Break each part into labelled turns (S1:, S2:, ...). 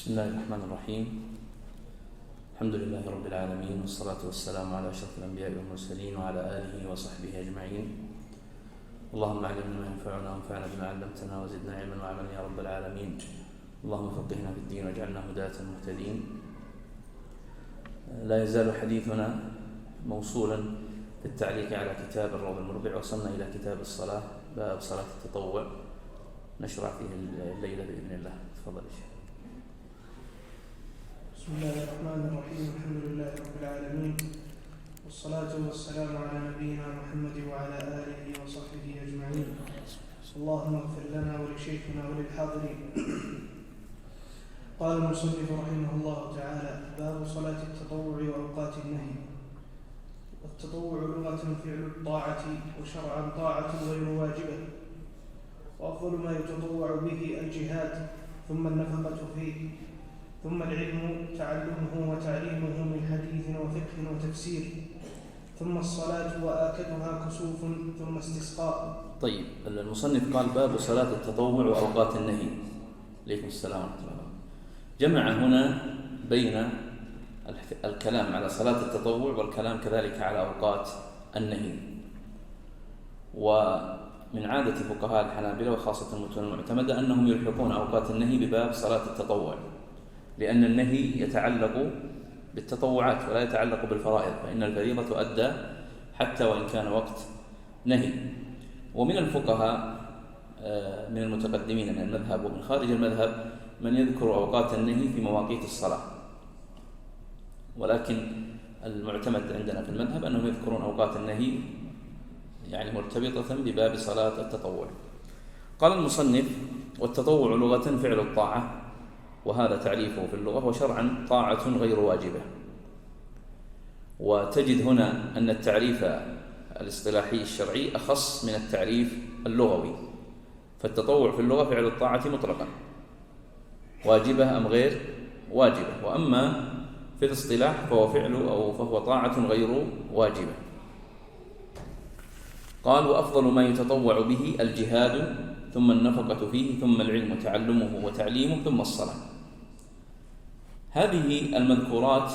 S1: بسم الله الرحمن الرحيم. الحمد لله رب العالمين، والصلاة والسلام على أشرف الأنبياء والمرسلين وعلى آله وصحبه أجمعين. اللهم علمنا ما ينفعنا وانفعنا بما علمتنا وزدنا علما وعملا يا رب العالمين. اللهم فقهنا في الدين واجعلنا هداة مهتدين. لا يزال حديثنا موصولا في التعليق على كتاب الروض المربع، وصلنا إلى كتاب الصلاة، باب صلاة التطوع، نشرع فيه الليلة بإذن الله. تفضل يا شيخ.
S2: بسم الله الرحمن الرحيم. الحمد لله رب العالمين، والصلاة والسلام على نبينا محمد وعلى آله وصحبه أجمعين. اللهم اغفر لنا ولشيخنا وللحاضرين. قال المصنف رحمه الله تعالى: باب صلاة التطوع وأوقات النهي. والتطوع لغة فعل الطاعة، وشرعا طاعة غير واجبة، وأفضل ما يتطوع به الجهاد، ثم النفقة فيه، ثم العلم تعلمه وتعليمه من حديث وفقه وتفسير، ثم الصلاة وآكدها كسوف، ثم استسقاء.
S1: طيب، المصنف قال باب صلاة التطوع وأوقات النهي. عليكم السلام ورحمة الله. جمع هنا بين الكلام على صلاة التطوع والكلام كذلك على أوقات النهي. ومن عادة فقهاء الحنابلة وخاصة المتون المعتمدة أنهم يلحقون أوقات النهي بباب صلاة التطوع، لأن النهي يتعلق بالتطوعات ولا يتعلق بالفرائض، فإن الفريضة تؤدى حتى وإن كان وقت نهي. ومن الفقهاء من المتقدمين من المذهب ومن خارج المذهب من يذكر أوقات النهي في مواقيت الصلاة، ولكن المعتمد عندنا في المذهب أنهم يذكرون أوقات النهي يعني مرتبطة بباب صلاة التطوع. قال المصنف: والتطوع لغة فعل الطاعة، وهذا تعريفه في اللغة، وشرعا طاعة غير واجبة. وتجد هنا أن التعريف الاصطلاحي الشرعي أخص من التعريف اللغوي، فالتطوع في اللغة فعل الطاعة مطلقا، واجبة أم غير واجبة، وأما في الاصطلاح فهو طاعة غير واجبة. قال: وأفضل ما يتطوع به الجهاد، ثم النفقة فيه، ثم العلم تعلمه وتعليمه، ثم الصلاة. هذه المذكورات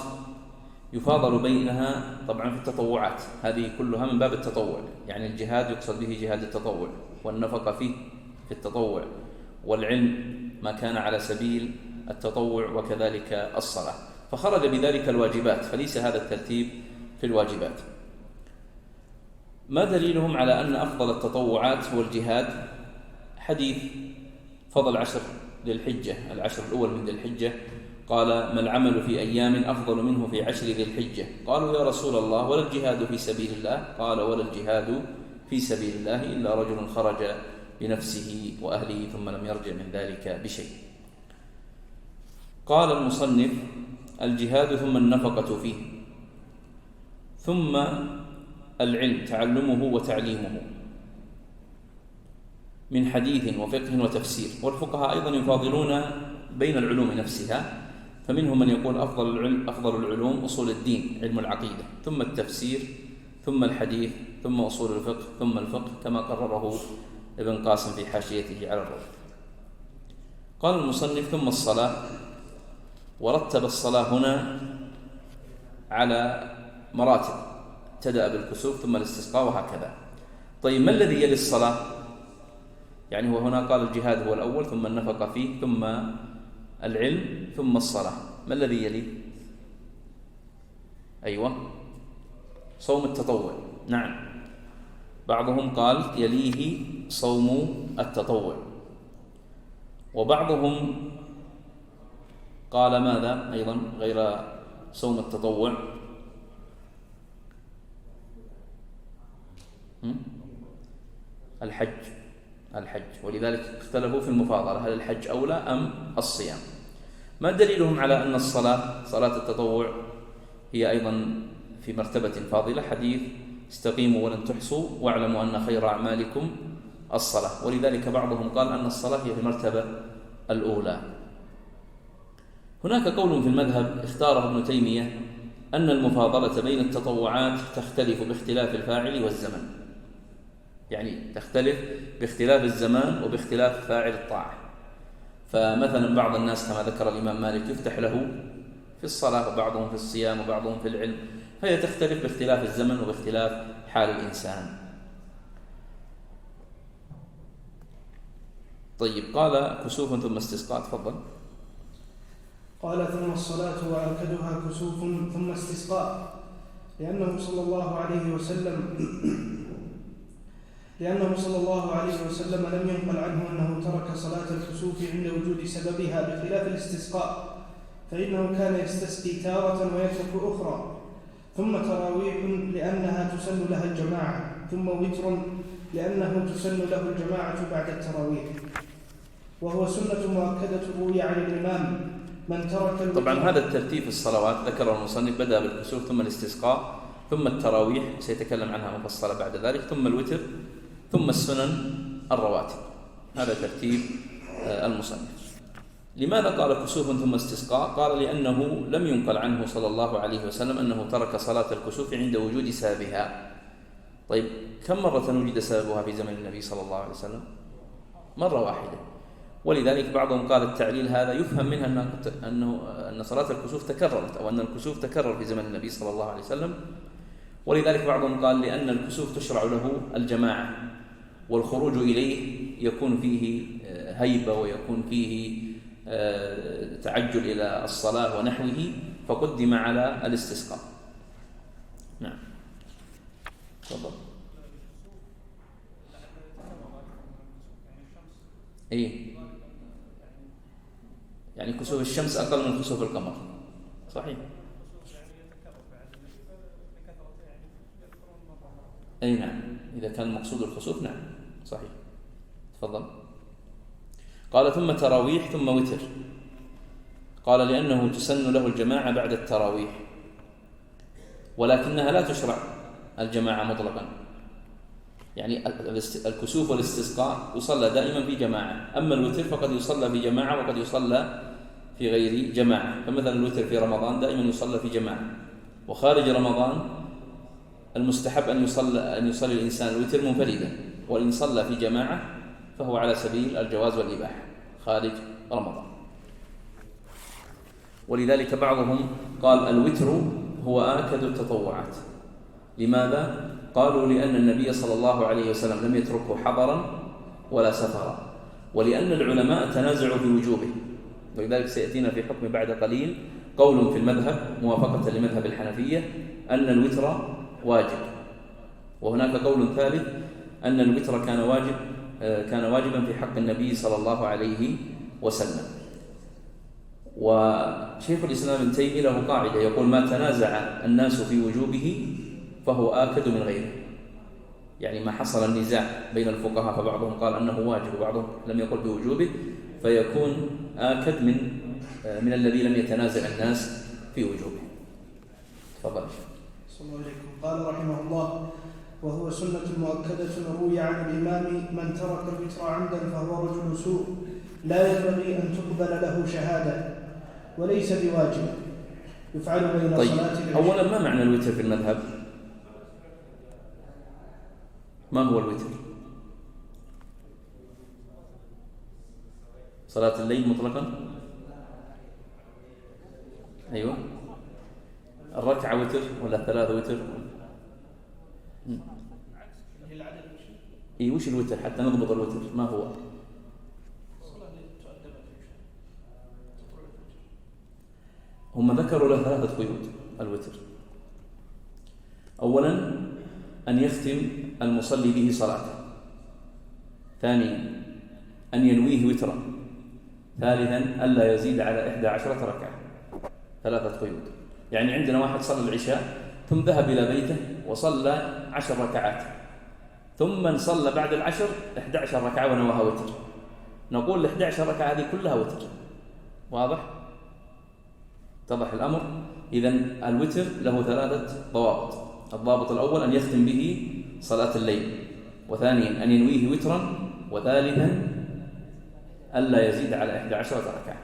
S1: يفاضل بينها طبعا في التطوعات، هذه كلها من باب التطوع، يعني الجهاد يقصد به جهاد التطوع، والنفقة فيه في التطوع، والعلم ما كان على سبيل التطوع، وكذلك الصلاة، فخرج بذلك الواجبات، فليس هذا الترتيب في الواجبات. ما دليلهم على أن أفضل التطوعات هو الجهاد؟ حديث فضل عشر ذي الحجة، العشر الأول من ذي الحجة، قال: ما العمل في أيام أفضل منه في عشر ذي الحجة؟ قالوا: يا رسول الله، ولا الجهاد في سبيل الله؟ قال: ولا الجهاد في سبيل الله إلا رجل خرج بنفسه وأهله ثم لم يرجع من ذلك بشيء. قال المصنف: الجهاد، ثم النفقة فيه، ثم العلم تعلمه وتعليمه من حديث وفقه وتفسير. والفقهاء أيضا يفاضلون بين العلوم نفسها، فمنهم من يقول أفضل العلوم أصول الدين، علم العقيدة، ثم التفسير، ثم الحديث، ثم أصول الفقه، ثم الفقه، كما قرره ابن قاسم في حاشيته على الروض. قال المصنف: ثم الصلاة، ورتب الصلاة هنا على مراتب، ابتدأ بالكسوف ثم الاستسقاء وهكذا. طيب، ما الذي يلي الصلاة؟ يعني هو هنا قال الجهاد هو الأول، ثم النفقة فيه، ثم العلم، ثم الصلاة. ما الذي يلي؟ أيوة، صوم التطوع. نعم، بعضهم قال يليه صوم التطوع، وبعضهم قال ماذا أيضا غير صوم التطوع؟ الحج، ولذلك اختلفوا في المفاضلة، هل الحج أولى أم الصيام؟ ما دليلهم على أن صلاة التطوع هي أيضا في مرتبة فاضلة؟ حديث: استقيموا ولن تحصوا واعلموا أن خير أعمالكم الصلاة. ولذلك بعضهم قال أن الصلاة هي في المرتبة الأولى. هناك قول في المذهب اختاره ابن تيمية أن المفاضلة بين التطوعات تختلف باختلاف الفاعل والزمن، يعني تختلف باختلاف الزمان وباختلاف فاعل الطاعة. فمثلا بعض الناس كما ذكر الإمام مالك يفتح له في الصلاة، وبعضهم في الصيام، وبعضهم في العلم، فهي تختلف باختلاف الزمن وباختلاف حال الإنسان. طيب، قال كسوف ثم استسقاء. تفضل.
S2: قال ثم الصلاة وآكدها كسوف ثم استسقاء، لأنه صلى الله عليه وسلم لم ينقل عنه أنه ترك صلاة الكسوف عند وجود سببها، بخلاف الاستسقاء فإنه كان يستسقي تارة ويترك أخرى، ثم تراويح لأنها تسن لها الجماعة، ثم وتر لأنه تسن له الجماعة بعد التراويح، وهو سنة مؤكدة روي عن الإمام من ترك الوتر.
S1: طبعا هذا الترتيب في الصلوات ذكر المصنف، بدأ بالكسوف ثم الاستسقاء ثم التراويح سيتكلم عنها مفصلة بعد ذلك، ثم الوتر ثم السنن الرواتب. هذا ترتيب المصنف. لماذا قال كسوف ثم استسقاء؟ قال لأنه لم ينقل عنه صلى الله عليه وسلم أنه ترك صلاة الكسوف عند وجود سببها. طيب، كم مرة وجد سببها في زمن النبي صلى الله عليه وسلم؟ مرة واحدة. ولذلك بعضهم قال التعليل هذا يفهم منها أن صلاة الكسوف تكررت، أو أن الكسوف تكرر في زمن النبي صلى الله عليه وسلم. ولذلك بعضهم قال لأن الكسوف تشرع له الجماعة، والخروج إليه يكون فيه هيبة ويكون فيه تعجل إلى الصلاة ونحوه، فقدم على الاستسقاء. نعم، تفضل. إيه، يعني كسوف الشمس أقل من كسوف القمر، صحيح. أي نعم، إذا كان المقصود الخسوف نعم صحيح. تفضل. قال ثم تراويح ثم وتر. قال لأنه تسن له الجماعة بعد التراويح، ولكنها لا تشرع الجماعة مطلقا. يعني الكسوف والاستسقاء يصلى دائما في جماعة، أما الوتر فقد يصلى في جماعة وقد يصلى في غير جماعة. فمثلا الوتر في رمضان دائما يصلى في جماعة، وخارج رمضان المستحب أن يصلي الإنسان الوتر منفردا، وإن صلى في جماعة فهو على سبيل الجواز والإباحة خارج رمضان. ولذلك بعضهم قال الوتر هو آكد التطوعات. لماذا؟ قالوا لأن النبي صلى الله عليه وسلم لم يتركه حضرا ولا سفرا، ولأن العلماء تنازعوا في وجوبه. ولذلك سيأتينا في حكم بعد قليل قول في المذهب موافقة لمذهب الحنفية أن الوتر واجب، وهناك قول ثالث أن الوتر كان واجبا في حق النبي صلى الله عليه وسلم. وشيخ الإسلام ابن تيمية له قاعدة يقول ما تنازع الناس في وجوبه فهو آكد من غيره. يعني ما حصل النزاع بين الفقهاء فبعضهم قال أنه واجب وبعضهم لم يقل بوجوبه، فيكون آكد من الذي لم يتنازع الناس في وجوبه. تفضل.
S2: صلى الله عليكم. قال رحمه الله: وهو سنة مؤكدة روي عن الإمام من ترك الوتر عمدا فهو رجل سوء لا ينبغي أن تقبل له شهادة، وليس بواجب يفعل بين صلاة العشاء.
S1: أولا، ما معنى الوتر في المذهب؟ ما هو الوتر؟ صلاة الليل مطلقا؟ أيوة. الركعة وتر ولا ثلاثة وتر؟ إيه، وش الوتر حتى نضبط الوتر؟ ما هو؟ هم ذكروا له ثلاثة قيود الوتر. أولا، أن يختم المصلي به صلاته. ثانيا، أن ينويه وترا. ثالثا، ألا يزيد على 11 ركعة. ثلاثة قيود. يعني عندنا واحد صلى العشاء ثم ذهب إلى بيته وصلى 10 ركعات، ثم صلى بعد 11 ركعة ونواها وتر. نقول 11 ركعة هذه كلها وتر. واضح؟ اتضح الأمر؟ إذن الوتر له 3 ضوابط. الضابط الأول أن يختم به صلاة الليل، وثانيا أن ينويه وترا، وثالثا ألا يزيد على 11 ركعة.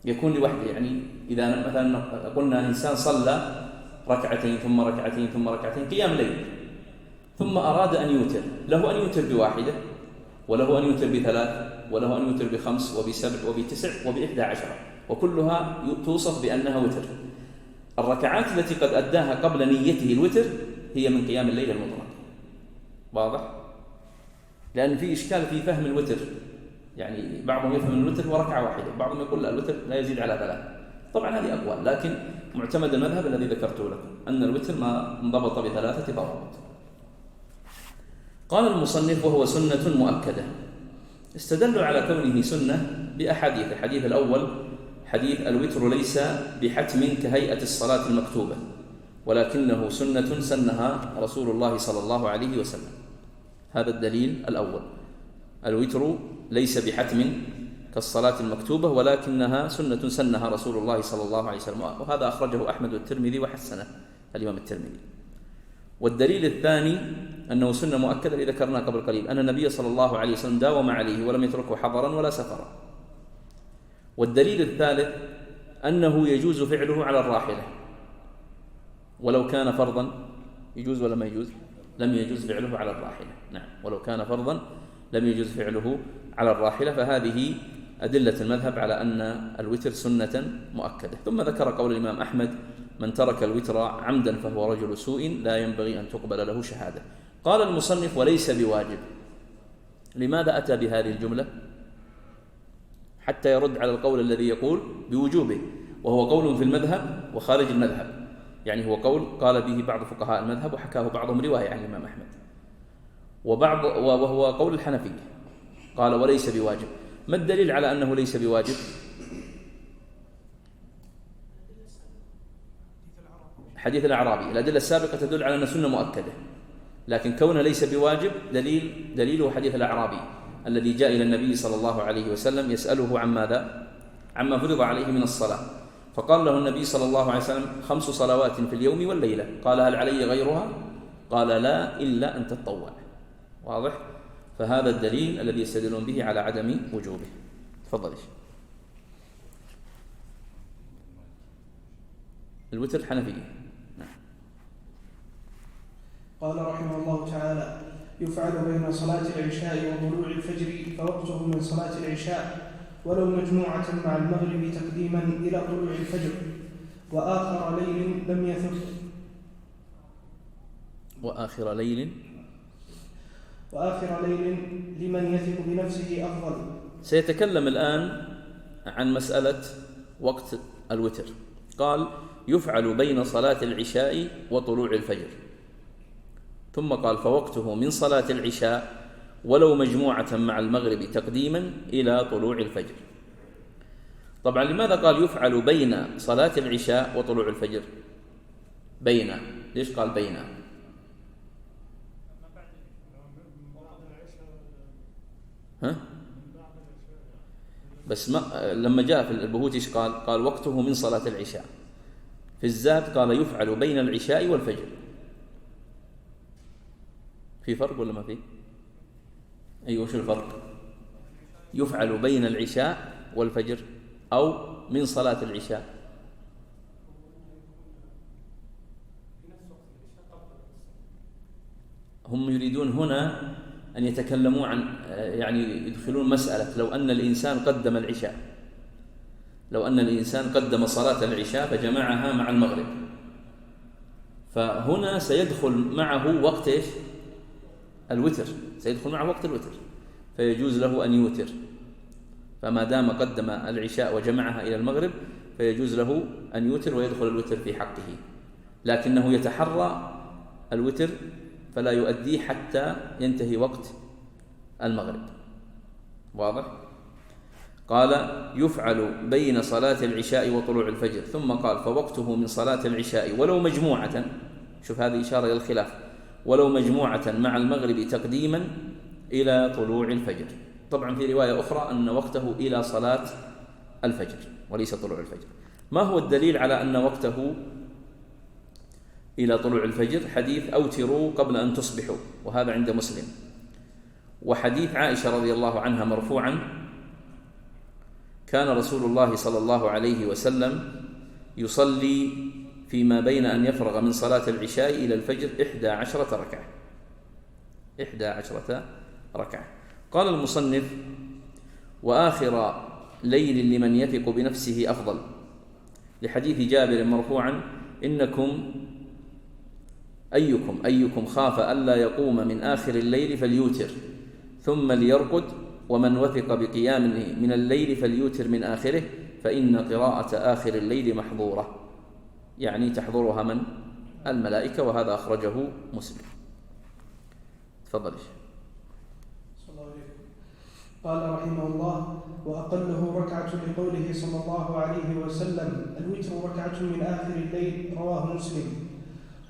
S1: يكون لوحده. يعني إذا مثلا قلنا إنسان صلى ركعتين ثم ركعتين ثم ركعتين قيام ليل، ثم أراد أن يوتر، له أن يوتر بواحدة وله أن يوتر ب3 وله أن يوتر ب5 وب7 وب9 وب11، وكلها توصف بأنها وتر. الركعات التي قد أداها قبل نيته الوتر هي من قيام الليل المطلق. واضح؟ لأن في إشكال في فهم الوتر، يعني بعضهم يفهم الوتر هو ركعة واحدة، بعضهم يقول الوتر لا يزيد على 3. طبعا هذه أقوال، لكن معتمد المذهب الذي ذكرته لكم أن الوتر ما انضبط ب3 ضوابط. قال المصنف: وهو سنة مؤكدة. استدلوا على كونه سنة بأحاديث. الحديث الأول حديث: الوتر ليس بحتم كهيئة الصلاة المكتوبة، ولكنه سنة سنها رسول الله صلى الله عليه وسلم. هذا الدليل الأول: الوتر ليس بحتم كالصلاة المكتوبة، ولكنها سنة سنها رسول الله صلى الله عليه وسلم. وهذا أخرجه أحمد والترمذي وحسنه الإمام الترمذي. والدليل الثاني أنه سنة مؤكدة الذي ذكرناه قبل قليل، أن النبي صلى الله عليه وسلم داوم عليه ولم يتركه حضرا ولا سفرا. والدليل الثالث أنه يجوز فعله على الراحلة، ولو كان فرضا. يجوز ولا ما يجوز؟ لم يجوز فعله على الراحلة. نعم، ولو كان فرضا لم يجوز فعله على الراحلة. فهذه أدلة المذهب على أن الوتر سنة مؤكدة. ثم ذكر قول الإمام أحمد: من ترك الوتر عمدا فهو رجل سوء لا ينبغي أن تقبل له شهادة. قال المصنف: وليس بواجب. لماذا أتى بهذه الجملة؟ حتى يرد على القول الذي يقول بوجوبه، وهو قول في المذهب وخارج المذهب. يعني هو قول قال به بعض فقهاء المذهب وحكاه بعضهم رواية عن الإمام أحمد، وهو قول الحنفية. قال: وليس بواجب. ما الدليل على أنه ليس بواجب؟ حديث الأعرابي. الأدلة السابقة تدل على أن سنة مؤكدة، لكن كونه ليس بواجب دليله حديث الأعرابي الذي جاء إلى النبي صلى الله عليه وسلم يسأله عن ماذا؟ عما فرض عليه من الصلاة، فقال له النبي صلى الله عليه وسلم: 5 صلوات في اليوم والليلة. قال: هل علي غيرها؟ قال: لا، إلا أن تتطوع. واضح؟ فهذا الدليل الذي يستدلون به على عدم وجوبه. تفضل. الوتر الحنفية.
S2: قال رحمه الله تعالى: يفعل بين صلاة العشاء وطلوع الفجر، فوقته من صلاة العشاء ولو مجموعة مع المغرب تقديما إلى طلوع الفجر، وآخر ليل لم يثق. وآخر ليل لمن يثق بنفسه أفضل.
S1: سيتكلم الآن عن مسألة وقت الوتر. قال: يفعل بين صلاة العشاء وطلوع الفجر، ثم قال: فوقته من صلاة العشاء ولو مجموعة مع المغرب تقديما إلى طلوع الفجر. طبعا لماذا قال يفعل بين صلاة العشاء وطلوع الفجر؟ بين، ليش قال بين؟ بس لما جاء في البهوت ايش قال وقته من صلاة العشاء. في الزاد قال يفعل بين العشاء والفجر. في فرق ولا ما في؟ أيوة، وش الفرق؟ يفعل بين العشاء والفجر أو من صلاة العشاء. هم يريدون هنا أن يتكلموا عن، يعني يدخلون مسألة لو أن الإنسان قدم العشاء، لو أن الإنسان قدم صلاة العشاء فجمعها مع المغرب، فهنا سيدخل معه وقت إيش؟ الوتر، سيدخل معه وقت الوتر، فيجوز له أن يوتر. فما دام قدم العشاء وجمعها إلى المغرب فيجوز له أن يوتر ويدخل الوتر في حقه، لكنه يتحرى الوتر فلا يؤديه حتى ينتهي وقت المغرب. واضح؟ قال يفعل بين صلاة العشاء وطلوع الفجر، ثم قال فوقته من صلاة العشاء ولو مجموعة، شوف هذه إشارة إلى الخلاف، ولو مجموعة مع المغرب تقديما إلى طلوع الفجر. طبعا في رواية أخرى أن وقته إلى صلاة الفجر وليس طلوع الفجر. ما هو الدليل على أن وقته إلى طلوع الفجر؟ حديث أوتروا قبل أن تصبحوا، وهذا عند مسلم، وحديث عائشة رضي الله عنها مرفوعا كان رسول الله صلى الله عليه وسلم يصلي فيما بين أن يفرغ من صلاة العشاء إلى الفجر 11 ركعة. 11 ركعة. قال المصنف: وآخر ليل لمن يثق بنفسه أفضل، لحديث جابر مرفوعا: إنكم أيكم خاف ألا يقوم من آخر الليل فليوتر ثم ليرقد، ومن وثق بقيامه من الليل فليوتر من آخره، فإن قراءة آخر الليل محظورة، يعني تحضرها من؟ الملائكة، وهذا أخرجه مسلم. تفضل.
S2: قال رحمه الله: وأقله ركعة، لقوله صلى الله عليه وسلم: الوتر ركعة من آخر الليل، رواه مسلم.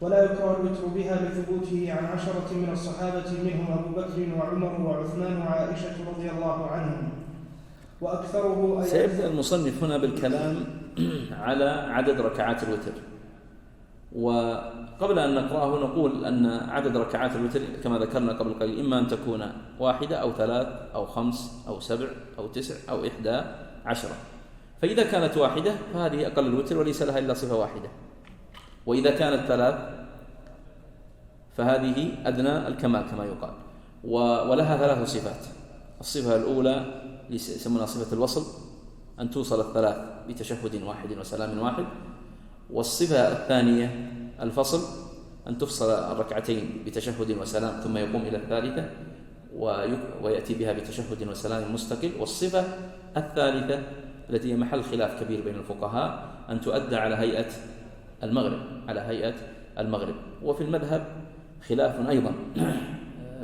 S2: ولا يكره الوتر بها لثبوته عن 10 من الصحابة، منهم أبو بكر وعمر وعثمان وعائشة رضي الله عنهم. وأكثره
S1: سيبدأ المصنف هنا بالكلام على عدد ركعات الوتر. وقبل أن نقرأه نقول أن عدد ركعات الوتر كما ذكرنا قبل قليل إما أن تكون 1 أو 3 أو 5 أو 7 أو 9 أو 11. فإذا كانت 1 فهذه أقل الوتر وليس لها إلا صفة واحدة، وإذا كانت 3 فهذه أدنى الكمال كما يقال. ولها 3 صفات. الصفة الأولى يسمونها صفة الوصل، أن توصل الثلاث بتشهد واحد وسلام واحد. والصفة الثانية الفصل، أن تفصل الركعتين بتشهد وسلام ثم يقوم إلى الثالثة ويأتي بها بتشهد وسلام مستقل. والصفة الثالثة التي هي محل خلاف كبير بين الفقهاء، أن تؤدى على هيئة المغرب. وفي المذهب خلاف أيضا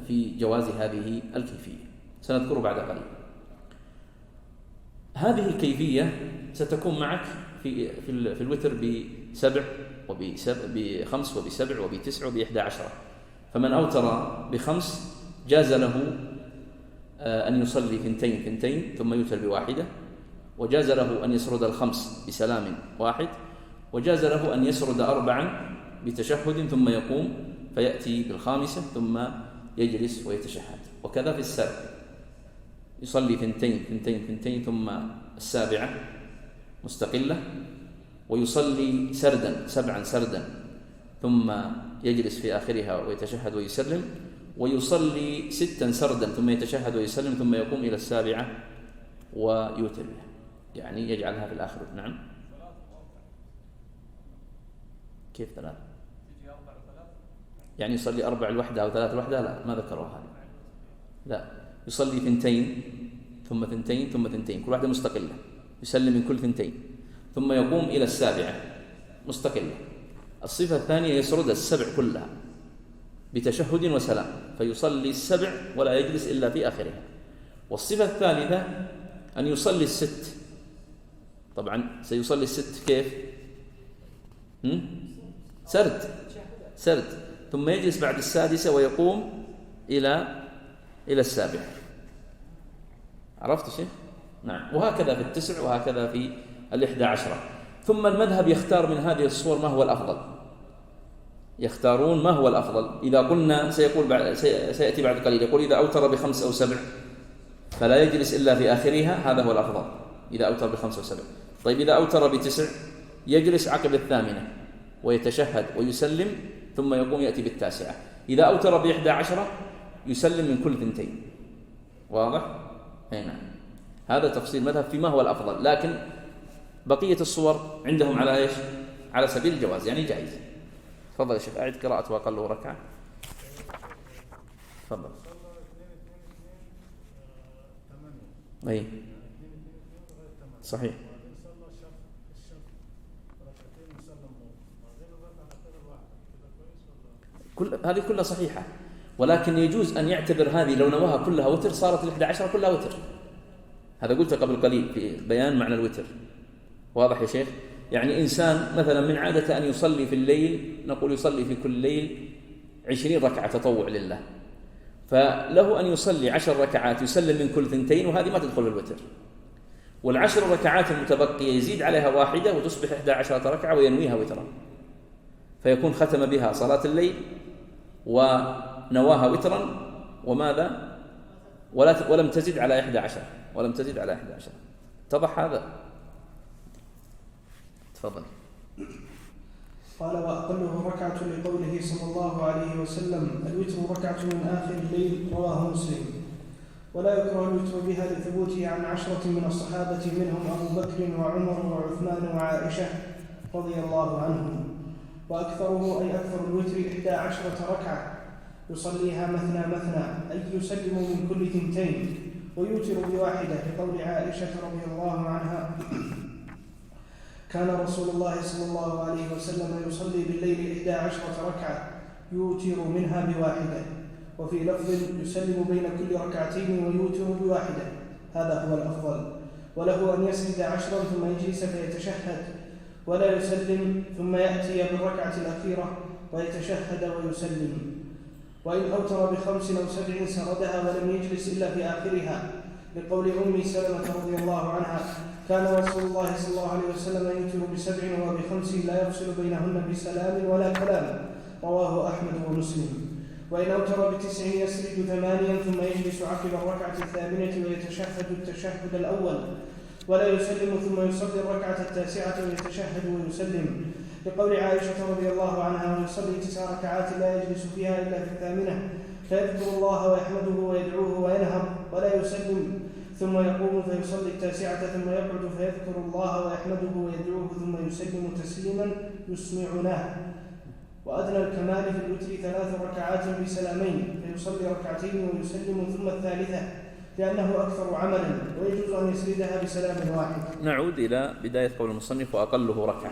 S1: في جواز هذه الكيفية، سنذكره بعد قليل. هذه الكيفية ستكون معك في الوتر ب7 وب5 وب7 وب9 وب11. فمن أوتر ب5 جاز له أن يصلي 2 ثم يوتر ب1، وجاز له أن يسرد 5 بسلام واحد، وجاز له أن يسرد 4 بتشهد ثم يقوم فيأتي ب5 ثم يجلس ويتشهد. وكذا في السابع، يصلي 2 ثم 7 مستقلة، ويصلي 7 سردا ثم يجلس في آخرها ويتشهد ويسلم، ويصلي 6 سردا ثم يتشهد ويسلم ثم يقوم إلى 7 ويوتر بها، يعني يجعلها في الآخر. نعم. كيف 3؟ يعني يصلي 4 الوحدة أو 3 الوحدة؟ لا، ما ذكروا هذه. لا، يصلي 2 ثم 2 ثم 2 كل واحدة مستقلة، يسلم من كل 2 ثم يقوم إلى 7 مستقلة. الصفة الثانية يسرد 7 كلها بتشهد وسلام، فيصلي 7 ولا يجلس إلا في آخرها. والصفة الثالثة أن يصلي 6. طبعا سيصلي 6 كيف؟ سرد ثم يجلس بعد 6 ويقوم إلى 7. عرفت شيء؟ نعم. وهكذا في 9 وهكذا في 11. ثم المذهب يختار من هذه الصور ما هو الأفضل، يختارون ما هو الأفضل. إذا قلنا سيأتي بعد قليل يقول إذا أوتر ب5 أو 7 فلا يجلس إلا في آخرها، هذا هو الأفضل إذا أوتر ب5 أو 7. طيب إذا أوتر ب9 يجلس عقب 8 ويتشهد ويسلم ثم يقوم يأتي ب9. إذا أوتر ب11 يسلم من كل 2. واضح؟ نعم. هذا تفصيل مذهب فيما هو الأفضل، لكن بقية الصور عندهم على إيش؟ على سبيل الجواز، يعني جائز. تفضل يا شيخ، أعد قراءة وأقله ركعة. تفضل. أي صحيح. هذه كلها صحيحة، ولكن يجوز أن يعتبر هذه لو نواها كلها وتر صارت 11 كلها وتر. هذا قلت قبل قليل في بيان معنى الوتر. واضح يا شيخ؟ يعني إنسان مثلا من عادة أن يصلي في الليل، نقول يصلي في كل ليل 20 ركعة تطوع لله، فله أن يصلي 10 ركعات يسلم من كل 2، وهذه ما تدخل في الوتر. وال10 ركعات المتبقية يزيد عليها 1 وتصبح 11 ركعة وينويها وترا، فيكون ختم بها صلاة الليل ونواها وترا، وماذا؟ ولم تزد على 11. اتضح هذا؟ تفضل.
S2: قال: وأقله ركعة، لقوله صلى الله عليه وسلم: الوتر ركعة من آخر الليل، رواه مسلم. ولا يكره الوتر بها لثبوته عن 10 من الصحابة منهم أبو بكر وعمر وعثمان وعائشة رضي الله عنهم. وأكثره أي أكثر الوتر 11 ركعة يصليها مثنى مثنى، أي يسلم من كل 2 ويوتر بواحدة، لقول عائشة رضي الله عنها: كان رسول الله صلى الله عليه وسلم يصلي بالليل 11 ركعة يوتر منها بواحدة. وفي لفظ: يسلم بين كل 2 ويوتر بواحدة. هذا هو الأفضل. وله أن يسجد 10 ثم يجلس فيتشهد ولا يسلم، ثم يأتي بالركعة الأخيرة ويتشهد ويسلم. وإن أوتر ب5 أو 7 سردها ولم يجلس إلا في آخرها، لقول أم سلمة رضي الله عنها: كان رسول الله صلى الله عليه وسلم يوتر ب7 وب5 لا يفصل بينهن بسلام ولا كلام. رواه أحمد ومسلم. وإن أوتر ب9 يسجد 8 ثم يجلس عقب الركعة 8 ويتشهد التشهد الأول ولا يسلم، ثم يصلي الركعة 9 ويتشهد ويسلم، لقول عائشة رضي الله عنها: ويصلي 9 ركعات لا يجلس فيها إلا في 8 فيذكر الله ويحمده ويدعوه وينهض ولا يسلم، ثم يقوم فيصلي 9 ثم يقعد فيذكر الله ويحمده ويدعوه ثم يسلم تسليما يسمعناه. وأدنى الكمال في الوتر 3 ركعات بسلامين، فيصلي 2 ويسلم ثم الثالثة، لأنه أكثر عملا، ويجوز أن يسردها بسلام واحد.
S1: نعود إلى بداية قول المصنف: وأقله ركعة.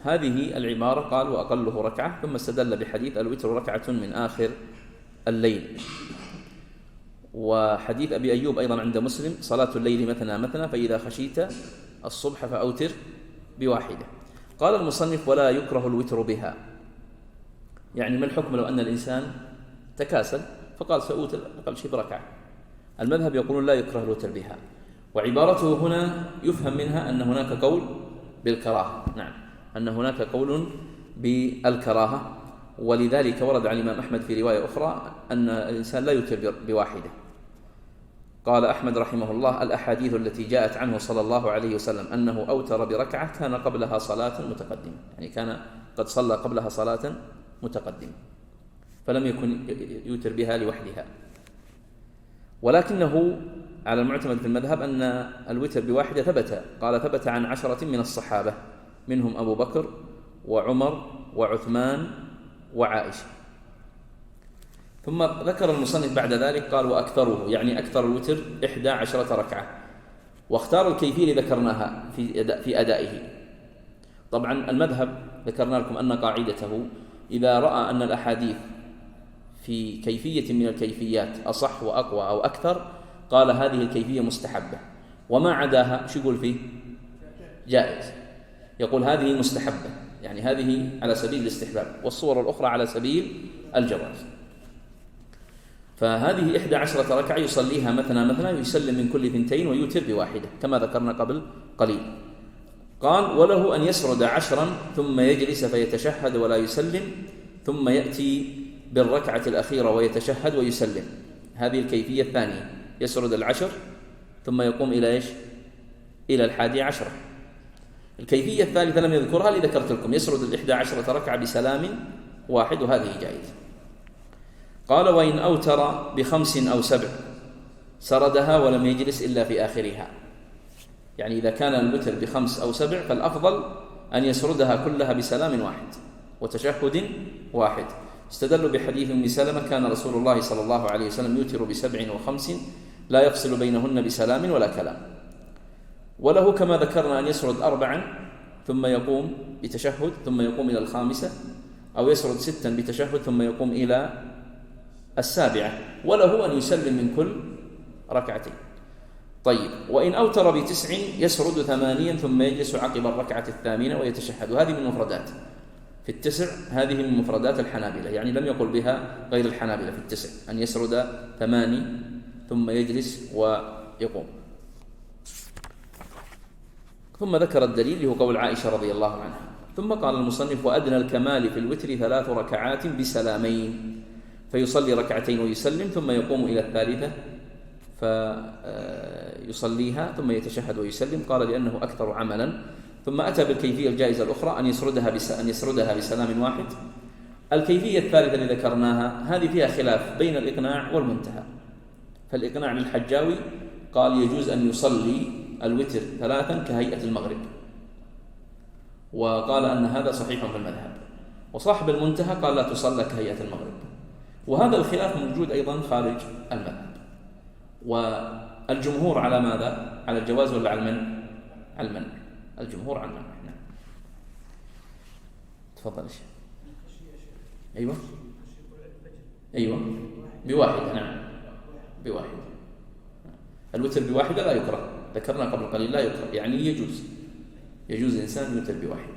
S1: هذه العبارة قال: وأقله ركعة، ثم استدل بحديث: الوتر ركعة من آخر الليل. وحديث أبي أيوب أيضا عند مسلم: صلاة الليل مثنى مثنى، فإذا خشيت الصبح فأوتر بواحدة. قال المصنف: ولا يكره الوتر بها. يعني ما الحكم لو أن الإنسان تكاسل فقال سأوتر أقل شيء بركعة؟ المذهب يقولون لا يكره الوتر بها، وعبارته هنا يفهم منها أن هناك قول بالكراهة. نعم، أن هناك قول بالكراهة، ولذلك ورد عن الإمام أحمد في رواية أخرى أن الإنسان لا يوتر بواحدة. قال أحمد رحمه الله: الأحاديث التي جاءت عنه صلى الله عليه وسلم أنه أوتر بركعة كان قبلها صلاة متقدمة، يعني كان قد صلى قبلها صلاة متقدمة، فلم يكن يوتر بها لوحدها. ولكنه على المعتمد في المذهب أن الوتر بواحدة ثبت عن 10 من الصحابة، منهم أبو بكر وعمر وعثمان وعائشة. ثم ذكر المصنف بعد ذلك قال: وأكثره، يعني أكثر الوتر 11 ركعة، واختار الكيفية اللي ذكرناها في أدائه. طبعا المذهب ذكرنا لكم أن قاعدته إذا رأى أن الأحاديث في كيفية من الكيفيات أصح وأقوى أو أكثر قال هذه الكيفية مستحبة، وما عداها شو يقول فيه؟ جائز. يقول هذه مستحبة، يعني هذه على سبيل الاستحباب، والصور الأخرى على سبيل الجواز. فهذه 11 ركعة يصليها مثنى مثنى، يسلم من كل 2 ويوتر بواحدة كما ذكرنا قبل قليل. قال: وله أن يسرد 10 ثم يجلس فيتشهد ولا يسلم، ثم يأتي بالركعة الأخيرة ويتشهد ويسلم. هذه الكيفية الثانية، يسرد 10 ثم يقوم إلى إيش؟ إلى 11. الكيفية الثالثة لم يذكرها لذكرت لكم، يسرد 11 ركعة بسلام واحد، وهذه جائزة. قال: وإن أوتر ب5 أو 7 سردها ولم يجلس إلا في آخرها، يعني إذا كان الوتر ب5 أو 7 فالأفضل أن يسردها كلها بسلام واحد وتشهد واحد. استدلوا بحديث أم سلمة: كان رسول الله صلى الله عليه وسلم يوتر ب7 و5 لا يفصل بينهن بسلام ولا كلام. وله كما ذكرنا أن يسرد 4 ثم يقوم بتشهد ثم يقوم إلى 5، أو يسرد 6 بتشهد ثم يقوم إلى 7، وله أن يسلم من كل 2. طيب، وإن أوتر ب9 يسرد 8 ثم يجلس عقب الركعة 8 ويتشهد. وهذه من مفردات في 9، هذه من مفردات الحنابلة، يعني لم يقل بها غير الحنابلة في 9 أن يسرد 8 ثم يجلس ويقوم. ثم ذكر الدليل هو قول عائشة رضي الله عنها. ثم قال المصنف: وأدنى الكمال في الوتر 3 ركعات بسلامين، فيصلي 2 ويسلم ثم يقوم إلى 3 فيصليها ثم يتشهد ويسلم. قال: لأنه أكثر عملا. ثم أتى بالكيفية الجائزة الأخرى أن يسردها بسلام واحد. الكيفية الثالثة اللي ذكرناها هذه فيها خلاف بين الإقناع والمنتهى. فالإقناع للحجاوي قال يجوز أن يصلي الوتر 3 كهيئة المغرب، وقال أن هذا صحيح في المذهب. وصاحب المنتهى قال لا تصلى كهيئة المغرب. وهذا الخلاف موجود أيضا خارج المذهب. والجمهور على ماذا؟ على الجواز ولا على المنع؟ على المنع. الجمهور على المنع. نعم. تفضل يا شيخ. أيوة بواحدة. نعم بواحدة. الوتر بواحدة لا يكره، ذكرنا قبل قليل لا يكره، يعني يجوز الإنسان يوتر بواحدة.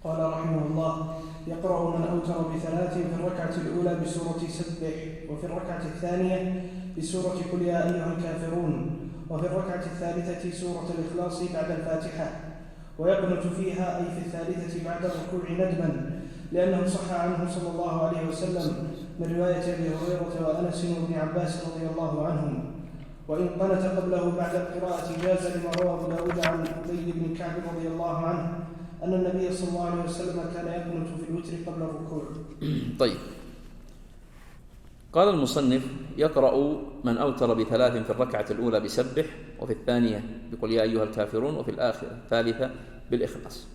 S2: قال رحمه الله: يقرأ من أوتر ب3 في الركعة الأولى بسورة سبح، وفي الركعة الثانية بسورة قل يا أيها الكافرون، وفي الركعة الثالثة سورة الإخلاص بعد الفاتحة، ويقنت فيها أي في الثالثة بعد الركوع ندما، لأنه صح عنه صلى الله عليه وسلم من رواية أبي هريرة وأنس وابن عباس رضي الله عنهم. وإن قنت قبله بعد القراءة جاز لما روى أبو داود عن أبي بن كعب رضي الله عنه أن النبي صلى الله عليه وسلم كان يقنت في الوتر قبل الركوع.
S1: طيب، قال المصنف: يقرأ من أوتر ب3 في الركعة الأولى بسبح، وفي الثانية بقل يا أيها الكافرون، وفي الثالثة بالإخلاص.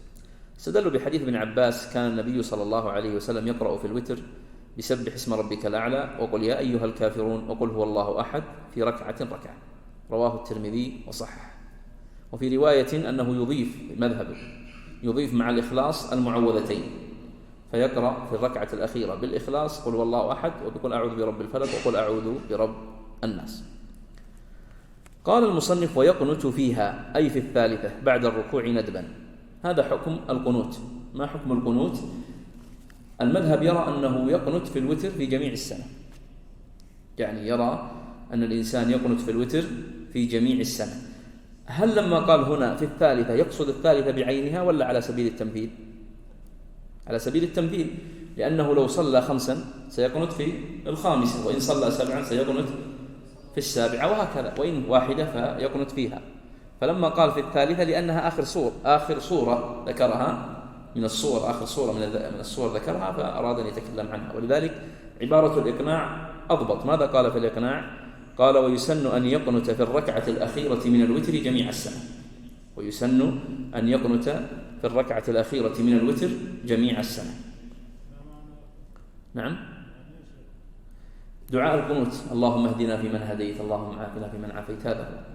S1: استدلوا بحديث ابن عباس: كان النبي صلى الله عليه وسلم يقرأ في الوتر بسبح اسم ربك الأعلى، وقل يا أيها الكافرون، وقل هو الله أحد في ركعة، رواه الترمذي وصحح. وفي رواية أنه يضيف مع الإخلاص المعوذتين، فيقرأ في الركعة الأخيرة بالإخلاص قل هو الله أحد، وبقل أعوذ برب الفلق، وقل أعوذ برب الناس. قال المصنف: ويقنت فيها أي في الثالثة بعد الركوع ندبا. هذا حكم القنوت. ما حكم القنوت؟ المذهب يرى أنه يقنت في الوتر في جميع السنة، يعني يرى أن الإنسان يقنت في الوتر في جميع السنة. هل لما قال هنا في الثالثة يقصد الثالثة بعينها ولا على سبيل التمثيل؟ على سبيل التمثيل، لأنه لو صلى 5 سيقنت في 5، وإن صلى 7 سيقنت في 7، وهكذا، وإن واحدة فيقنت فيها. فلما قال في الثالثة لأنها آخر صورة ذكرها من الصور، آخر صورة من الصور ذكرها، فأراد أن يتكلم عنها. ولذلك عبارة الإقناع أضبط. ماذا قال في الإقناع؟ قال: ويسن أن يقنت في الركعة الأخيرة من الوتر جميع السنة. ويسن أن يقنت في الركعة الأخيرة من الوتر جميع السنة. نعم، دعاء القنوت: اللهم اهدنا فيمن هديت، اللهم عافنا فيمن عافيت. هذا هو.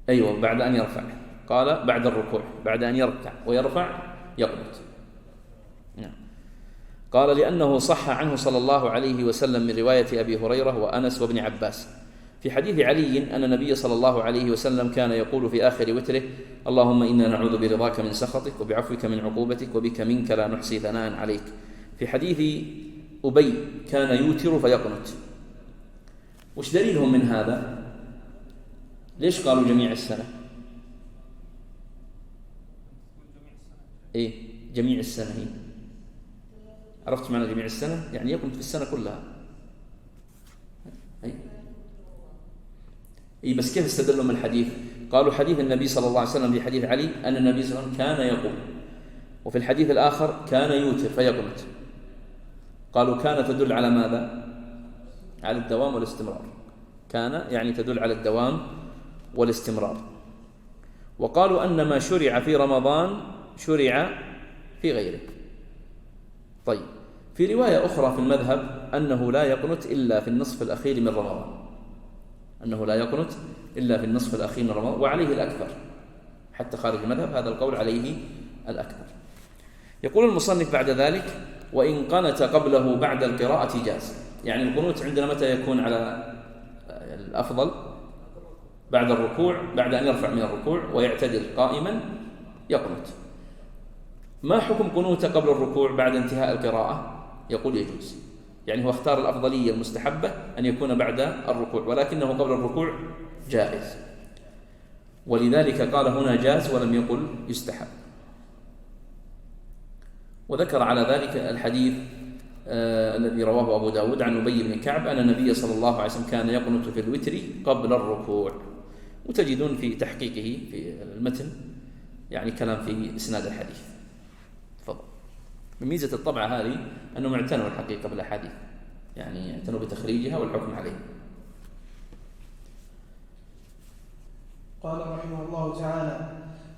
S1: أيوة، بعد أن يرفع. قال بعد الركوع، بعد أن يركع ويرفع يقنت. نعم. قال: لأنه صح عنه صلى الله عليه وسلم من رواية أبي هريرة وأنس وابن عباس. في حديث علي أن النبي صلى الله عليه وسلم كان يقول في آخر وتره: اللهم إنا نعوذ برضاك من سخطك، وبعفوك من عقوبتك، وبك منك لا نحصي ثناء عليك. في حديث أبي كان يوتر فيقنت. وش دليلهم من هذا؟ ليش قالوا جميع السنة؟ إيه جميع السنة هي؟ عرفت معنى جميع السنة؟ يعني يقنت في السنة كلها. إيه بس كيف استدلوا من الحديث؟ قالوا حديث النبي صلى الله عليه وسلم في حديث علي أن النبي صلى الله عليه وسلم كان يقول، وفي الحديث الآخر كان يوتر فيقنت. قالوا كان تدل على ماذا؟ على الدوام والاستمرار. كان يعني تدل على الدوام والاستمرار. وقالوا أن ما شرع في رمضان شرع في غيره. طيب، في رواية أخرى في المذهب أنه لا يقنت إلا في النصف الأخير من رمضان، أنه لا يقنت إلا في النصف الأخير من رمضان، وعليه الأكثر حتى خارج المذهب، هذا القول عليه الأكثر. يقول المصنف بعد ذلك: وإن قنت قبله بعد القراءة جاز. يعني القنوت عندنا متى يكون على الأفضل؟ بعد الركوع، بعد أن يرفع من الركوع ويعتدل قائما يقنت. ما حكم قنوت قبل الركوع بعد انتهاء القراءة؟ يقول يجوز، يعني هو اختار الأفضلية المستحبة أن يكون بعد الركوع، ولكنه قبل الركوع جائز، ولذلك قال هنا جاز ولم يقل يستحب. وذكر على ذلك الحديث الذي رواه أبو داود عن أبي بن كعب أن النبي صلى الله عليه وسلم كان يقنت في الوتر قبل الركوع. وتجدون في تحقيقه في المتن يعني كلام في إسناد الحديث. تفضل. من ميزة الطبعة هذه أنهم اعتنوا الحقيقة بالأحاديث، يعني اعتنوا بتخريجها والحكم عليه.
S2: قال رحمه الله تعالى: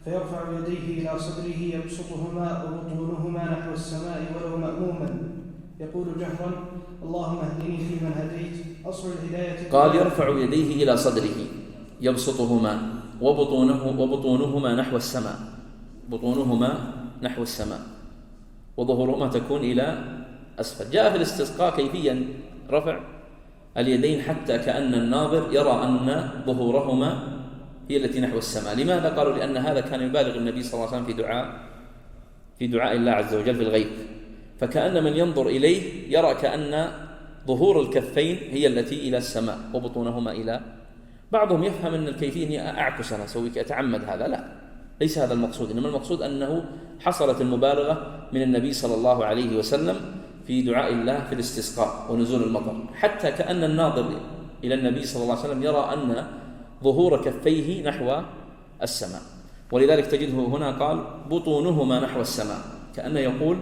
S2: فيرفع يديه إلى صدره يبسطهما وبطونهما نحو السماء ولو مأموما، يقول جهرا: اللهم اهدني فيمن هديت. أصل الهداية
S1: قال: يرفع يديه إلى صدره يبسطهما وبطونهما نحو السماء، بطونهما نحو السماء وظهورهما تكون إلى أسفل. جاء في الاستسقاء كيفيا رفع اليدين حتى كأن الناظر يرى أن ظهورهما هي التي نحو السماء. لماذا؟ قالوا: لأن هذا كان يبالغ النبي صلى الله عليه وسلم في دعاء الله عز وجل في الغيب، فكأن من ينظر إليه يرى كأن ظهور الكفين هي التي إلى السماء وبطونهما إلى. بعضهم يفهم أن الكيفية هي أعكس، أنا أسوي أتعمد هذا، لا، ليس هذا المقصود، إنما المقصود أنه حصلت المبالغة من النبي صلى الله عليه وسلم في دعاء الله في الاستسقاء ونزول المطر، حتى كأن الناظر إلى النبي صلى الله عليه وسلم يرى أن ظهور كفيه نحو السماء. ولذلك تجده هنا قال: بطونهما نحو السماء، كأنه يقول: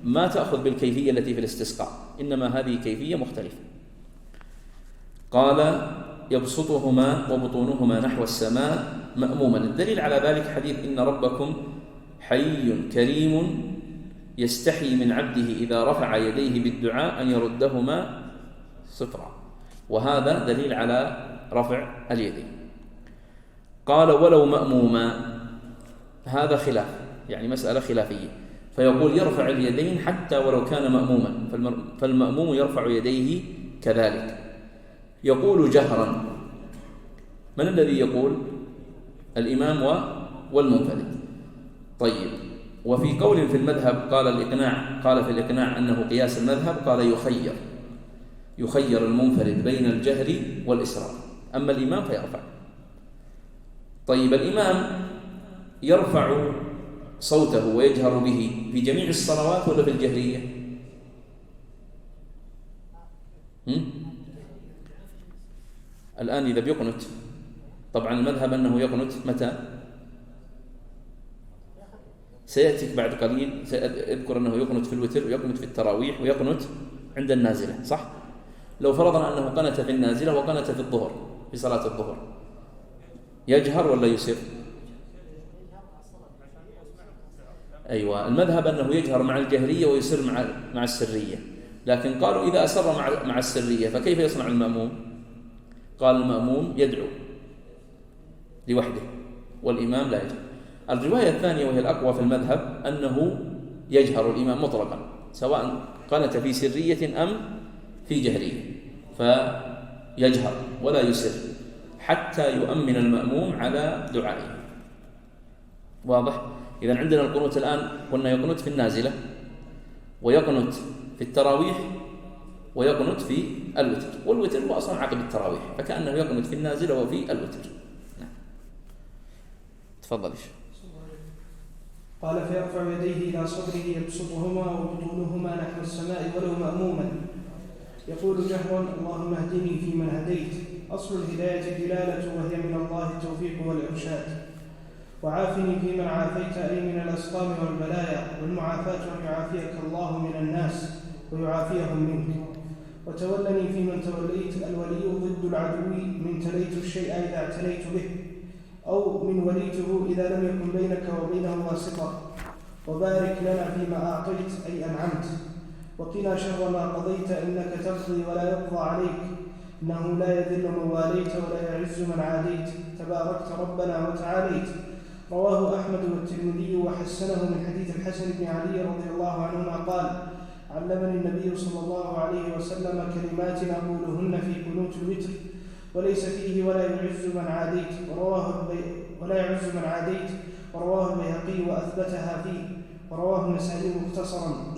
S1: ما تأخذ بالكيفية التي في الاستسقاء، إنما هذه كيفية مختلفة. قال: يبسطهما وبطونهما نحو السماء مأموما. الدليل على ذلك حديث: إن ربكم حي كريم يستحي من عبده إذا رفع يديه بالدعاء أن يردهما صفرا، وهذا دليل على رفع اليدين. قال: ولو مأموما، هذا خلاف، يعني مسألة خلافية، فيقول: يرفع اليدين حتى ولو كان مأموما، فالمأموم يرفع يديه كذلك. يقول جهرا. من الذي يقول؟ الإمام والمنفرد. طيب، وفي قول في المذهب قال في الإقناع أنه قياس المذهب، قال: يخير المنفرد بين الجهر والإسرار، أما الإمام فيرفع. طيب، الإمام يرفع صوته ويجهر به في جميع الصلوات ولا في الجهرية؟ الآن إذا بيقنت، طبعا المذهب أنه يقنت متى؟ سيأتيك بعد قليل، سأذكر أنه يقنت في الوتر ويقنت في التراويح ويقنت عند النازلة، صح؟ لو فرضنا أنه قنت في النازلة وقنت في الظهر، في صلاة الظهر، يجهر ولا يسر؟ أيوة، المذهب أنه يجهر مع الجهرية ويسر مع السرية، لكن قالوا إذا أسر مع السرية فكيف يصنع المأموم؟ قال: المأموم يدعو لوحده والإمام لا يجهر. الرواية الثانية وهي الأقوى في المذهب أنه يجهر الإمام مطلقا، سواء قنت في سرية أم في جهرية، فيجهر ولا يسر حتى يؤمن المأموم على دعائه. واضح؟ إذن عندنا القنوت الآن قلنا يقنت في النازلة ويقنت في التراويح ويقنت في الوتر، والوتر هو أصلا عقب التراويح، فكأنه يقنت في النازلة وفي الوتر. نعم. تفضل.
S2: قال: فيرفع يديه إلى صدره يبسطهما وبطونهما نحو السماء ولو مأموما، يقول جهرا: اللهم اهدني فيمن هديت. أصل الهداية دلالة، وهي من الله التوفيق والإرشاد. وعافني فيمن عافيت، أي من الأسقام والبلايا، والمعافاة أن يعافيك الله من الناس ويعافيهم منك. وتولني فيمن توليت، الولي ضد العدو، من تليت الشيء إذا اعتنيت به، أو من وليته إذا لم يكن بينك وبينه واسطة. وبارك لنا فيما أعطيت، أي أنعمت. وقنا شر ما قضيت، إنك تقضي ولا يقضى عليك، إنه لا يذل من واليت ولا يعز من عاديت، تباركت ربنا وتعاليت. رواه أحمد والترمذي وحسنه من حديث الحسن بن علي رضي الله عنهما قال: علمني النبي صلى الله عليه وسلم كلمات أقولهن في قنوت الوتر، وليس فيه ولا يعز من عاديت، ورواه البيهقي وأثبتها فيه، ورواه النسائي مختصرا.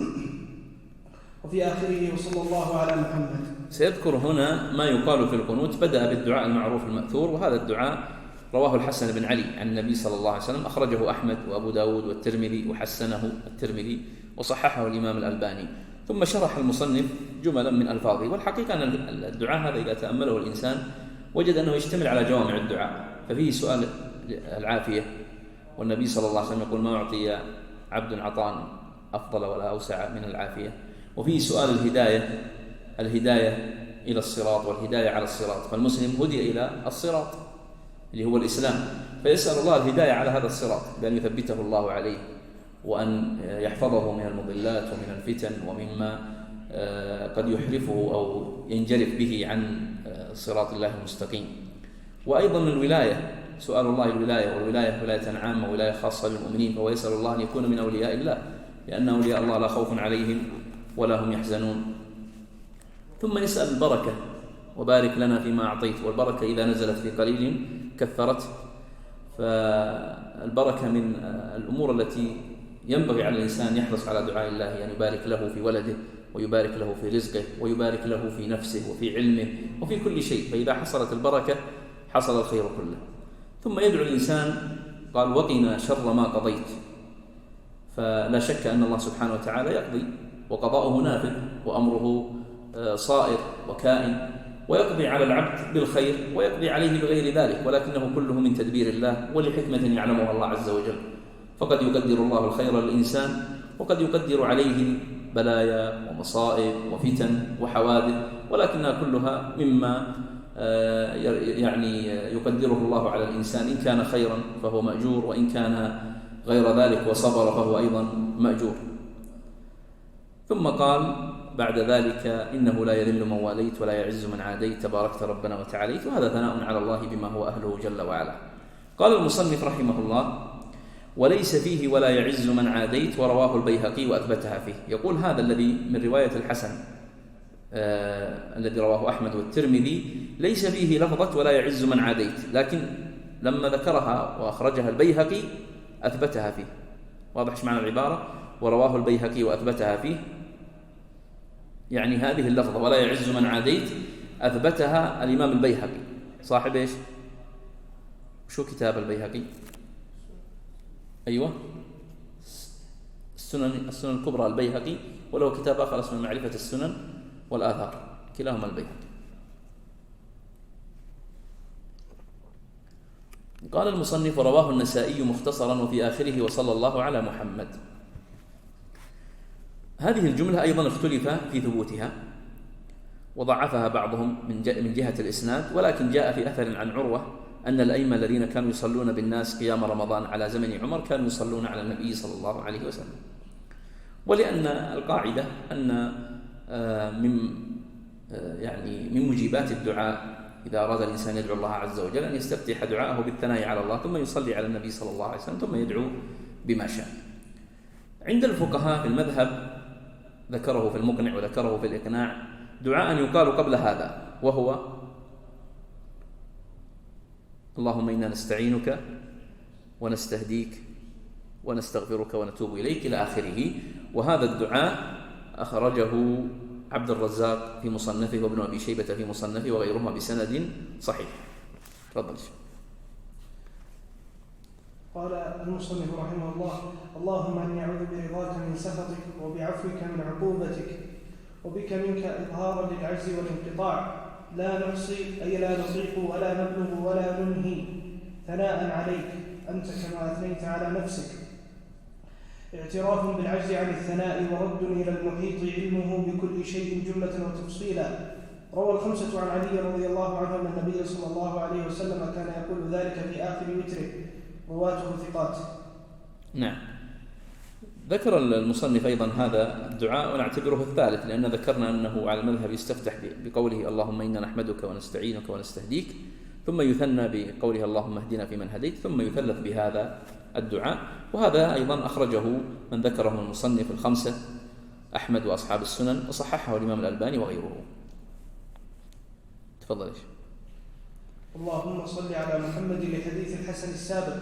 S2: وفي آخره: وصلى الله على محمد.
S1: سيذكر هنا ما يقال في القنوت. بدأ بالدعاء المعروف المأثور، وهذا الدعاء رواه الحسن بن علي عن النبي صلى الله عليه وسلم، أخرجه أحمد وأبو داود والترمذي، وحسنه الترمذي وصححه الإمام الألباني. ثم شرح المصنف جملا من ألفاظه. والحقيقة أن الدعاء هذا إذا تأمله الإنسان وجد أنه يشتمل على جوامع الدعاء، ففيه سؤال العافية، والنبي صلى الله عليه وسلم يقول: ما أعطي عبد عطاء أفضل ولا أوسع من العافية. وفيه سؤال الهداية إلى الصراط والهداية على الصراط، فالمسلم هدي إلى الصراط اللي هو الإسلام، فيسأل الله الهداية على هذا الصراط بأن يثبته الله عليه، وأن يحفظه من المضلات ومن الفتن ومما قد يحرفه أو ينجرف به عن صراط الله المستقيم. وأيضا الولاية، سؤال الله الولاية، والولاية ولاية عامة ولاية خاصة للمؤمنين، فهو يسأل الله أن يكون من أولياء الله، لأن أولياء الله لا خوف عليهم ولا هم يحزنون. ثم يسأل البركة، وبارك لنا فيما أعطيت، والبركة إذا نزلت في قليل كثرته، فالبركة من الأمور التي ينبغي على الإنسان يحرص على دعاء الله أن يبارك له في ولده، ويبارك له في رزقه، ويبارك له في نفسه وفي علمه وفي كل شيء، فإذا حصلت البركة حصل الخير كله. ثم يدعو الإنسان، قال وقنا شر ما قضيت، فلا شك أن الله سبحانه وتعالى يقضي، وقضاؤه نافذ، وأمره صائر وكائن، ويقضي على العبد بالخير ويقضي عليه بغير ذلك، ولكنه كله من تدبير الله ولحكمة يعلمها الله عز وجل. فقد يقدر الله الخير للإنسان، وقد يقدر عليه بلايا ومصائب وفتن وحوادث، ولكنها كلها مما يعني يقدره الله على الإنسان، إن كان خيرا فهو مأجور، وإن كان غير ذلك وصبر فهو أيضا مأجور. ثم قال بعد ذلك إنه لا يذل من واليت ولا يعز من عاديت تباركت ربنا وتعاليت، وهذا ثناء على الله بما هو أهله جل وعلا. قال المصنف رحمه الله وليس فيه ولا يعز من عاديت، ورواه البيهقي وأثبتها فيه. يقول هذا الذي من رواية الحسن الذي رواه أحمد والترمذي ليس فيه لفظة ولا يعز من عاديت، لكن لما ذكرها وأخرجها البيهقي أثبتها فيه. واضح ايش معنى العبارة؟ ورواه البيهقي وأثبتها فيه، يعني هذه اللفظة ولا يعز من عاديت أثبتها الإمام البيهقي صاحب إيش؟ شو كتاب البيهقي؟ أيوة السنن الكبرى البيهقي، وله كتاب آخر اسمه معرفة السنن والآثار، كلاهما البيهقي. قال المصنف رواه النسائي مختصرا وفي آخره وصلى الله على محمد. هذه الجملة أيضا اختلف في ثبوتها، وضعفها بعضهم من جهة الإسناد، ولكن جاء في أثر عن عروة أن الأئمة الذين كانوا يصلون بالناس قيام رمضان على زمن عمر كانوا يصلون على النبي صلى الله عليه وسلم. ولأن القاعدة أن من مجيبات الدعاء إذا أراد الإنسان يدعو الله عز وجل أن يستفتح دعاءه بالثناء على الله، ثم يصلي على النبي صلى الله عليه وسلم، ثم يدعو بما شاء. عند الفقهاء في المذهب ذكره في المقنع وذكره في الإقناع دعاء يقال قبل هذا، وهو اللهم إنا نستعينك ونستهديك ونستغفرك ونتوب إليك إلى آخره. وهذا الدعاء أخرجه عبد الرزاق في مصنفه وابن أبي شيبة في مصنفه وغيرهما بسند صحيح. تفضل.
S2: قال المصنف رحمه الله اللهم إني أعوذ برضاك من سخطك وبعفوك من عقوبتك، وبك منك إظهارا للعجز والانقطاع، لا نحصي أي لا نطيق ولا نبلغ ولا ننهي ثناء عليك أنت كما أثنيت على نفسك، اعتراف بالعجز عن الثناء ورد إلى المحيط علمه بكل شيء جملة وتفصيلا. روى الخمسة عن علي رضي الله عنه أن النبي صلى الله عليه وسلم كان يقول ذلك في آخر وتره، رواته ثقات.
S1: نعم. ذكر المصنف أيضا هذا الدعاء ونعتبره الثالث، لأن ذكرنا أنه على المذهب يستفتح بقوله اللهم إنا نحمدك ونستعينك ونستهديك، ثم يثنى بقوله اللهم اهدنا فيمن هديت، ثم يثلث بهذا الدعاء. وهذا أيضا أخرجه من ذكره من المصنف الخمسة أحمد وأصحاب السنن، وصححه الإمام الألباني وغيره. تفضل.
S2: اللهم صل على محمد لحديث الحسن السابق.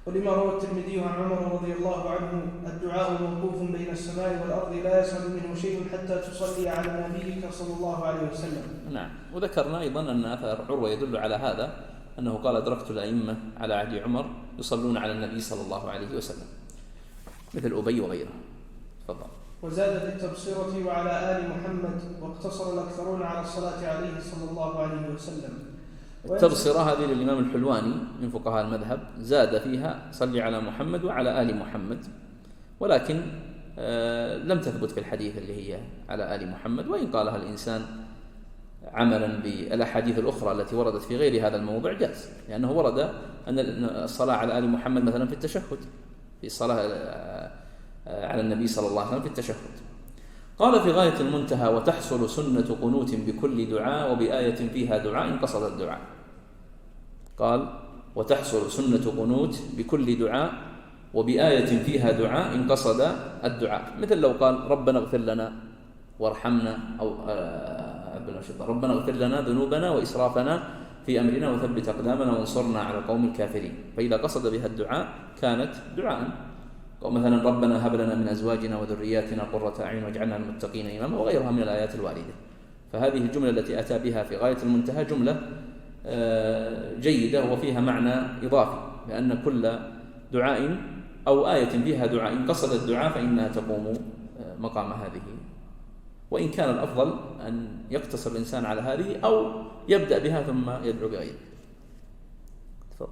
S2: ولما روى الترمذي عن عمر رضي الله عنه الدعاء موقوف بين السماء والأرض لا يصعد منه شيء حتى تصلي على نبيك صلى الله عليه وسلم.
S1: نعم. وذكرنا أيضا أن أثر عروة يدل على هذا، أنه قال أدركت الأئمة على عهد عمر يصلون على النبي صلى الله عليه وسلم، مثل أبي وغيره. تفضل.
S2: وزاد في التبصرة وعلى آل محمد، واقتصر الأكثرون على الصلاة عليه صلى الله عليه وسلم.
S1: التبصرة هذه للإمام الحلواني من فقهاء المذهب، زاد فيها صلي على محمد وعلى آل محمد، ولكن لم تثبت في الحديث اللي هي على آل محمد، وإن قالها الإنسان عملا بالأحاديث الأخرى التي وردت في غير هذا الموضع جاز، لأنه ورد أن الصلاة على آل محمد مثلا في التشهد، في الصلاة على النبي صلى الله عليه وسلم في التشهد. قال في غاية المنتهى: وتحصل سنة قنوت بكل دعاء وبآية فيها دعاء إن قصد الدعاء. قال: وتحصل سنة قنوت بكل دعاء وبآية فيها دعاء إن قصد الدعاء، مثل لو قال: ربنا اغفر لنا وارحمنا، أو ربنا اغفر لنا ذنوبنا وإسرافنا في أمرنا وثبت أقدامنا وانصرنا على القوم الكافرين، فإذا قصد بها الدعاء كانت دعاء. مثلا: ربنا هب لنا من أزواجنا وذرياتنا قرة أعين واجعلنا للمتقين إماما، وغيرها من الآيات الواردة. فهذه الجملة التي أتى بها في غاية المنتهى جملة جيدة وفيها معنى إضافي، لأن كل دعاء أو آية فيها دعاء إن قصد الدعاء فإنها تقوم مقام هذه، وإن كان الأفضل أن يقتصر الإنسان على هذه أو يبدأ بها ثم يدعو بغيرها. تفضل.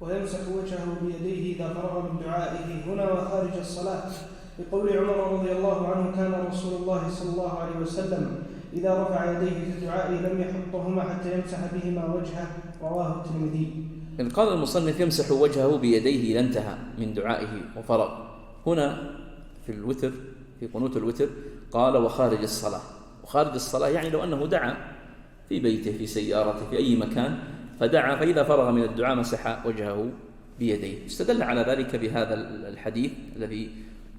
S2: ويمسح وجهه بيديه إذا فرغ من دعائه هنا وخارج الصلاة، بقول عمر رضي الله عنه: كان رسول الله صلى الله عليه وسلم إذا رفع يديه في الدعاء لم يحطهما حتى يمسح بهما وجهه، رواه الترمذي.
S1: إن قال المصنف: يمسح وجهه بيديه إذا انتهى من دعائه وفرغ، هنا في الوتر، في قنوت الوتر، قال: وخارج الصلاة. وخارج الصلاة يعني لو أنه دعا في بيته، في سيارته، في أي مكان، فدعا، فإذا فرغ من الدعاء مسح وجهه بيديه. استدل على ذلك بهذا الحديث الذي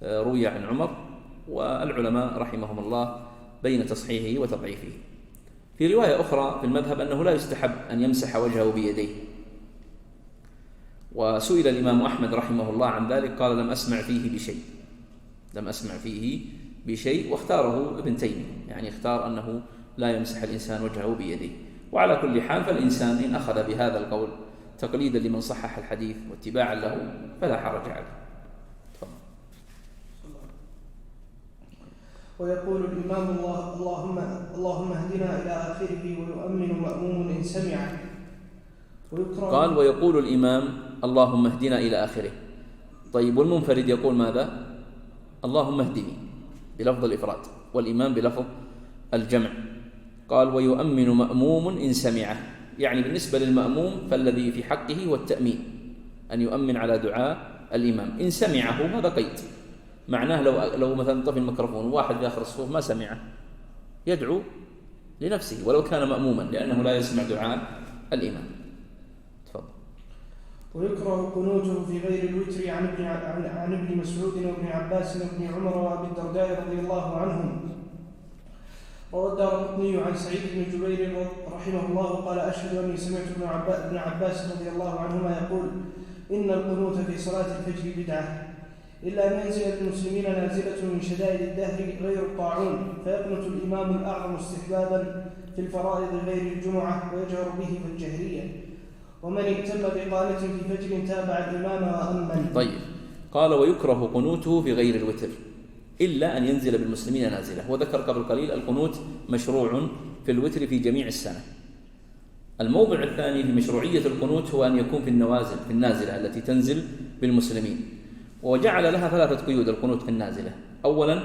S1: روي عن عمر، والعلماء رحمهم الله بين تصحيحه وتضعيفه. في رواية أخرى في المذهب أنه لا يستحب أن يمسح وجهه بيديه، وسئل الإمام أحمد رحمه الله عن ذلك، قال: لم أسمع فيه بشيء، واختاره ابن تيمية، يعني اختار أنه لا يمسح الإنسان وجهه بيديه. وعلى كل حال فالإنسان إن أخذ بهذا القول تقليدا لمن صحح الحديث واتباعا له فلا حرج عليه.
S2: ويقول الإمام: اللهم اهدنا إلى آخره ويؤمن مأموم إن سمعه.
S1: قال: ويقول الإمام: اللهم اهدنا إلى آخره. طيب، والمنفرد يقول ماذا؟ اللهم اهدني بلفظ الإفراد، والإمام بلفظ الجمع. قال: ويؤمن مأموم إن سمعه، يعني بالنسبة للمأموم فالذي في حقه هو التأمين، أن يؤمن على دعاء الإمام. إن سمعه هذا قيد، معناه لو مثلا طفي الميكروفون وواحد في آخر الصفوف ما سمعه يدعو لنفسه ولو كان مأموما، لأنه لا يسمع دعاء الإمام. تفضل.
S2: ويكره قنوته في غير الوتر عن ابن مسعود وابن عباس وابن عمر وابي الدرداء رضي الله عنهم. وروى الدارقطني عن سعيد بن جبير رحمه الله قال: أشهد أني سمعت ابن عباس رضي الله عنهما يقول: إن القنوت في صلاة الفجر بدعة، إلا أن ينزل المسلمين نازلة من شدائد الدهر غير الطاعون، فيقنت الإمام الأعظم استحبابا في الفرائض غير الجمعة ويجهر به في الجهرية، ومن ائتم بقانة في فجر تابع الإمام وأمن.
S1: طيب، قال: ويكره قنوته في غير الوتر إلا أن ينزل بالمسلمين نازلة. وذكر قبل قليل القنوت مشروع في الوتر في جميع السنة. الموضع الثاني في مشروعية القنوت هو أن يكون في النازلة التي تنزل بالمسلمين، وجعل لها 3 قيود القنوت في النازلة. أولا،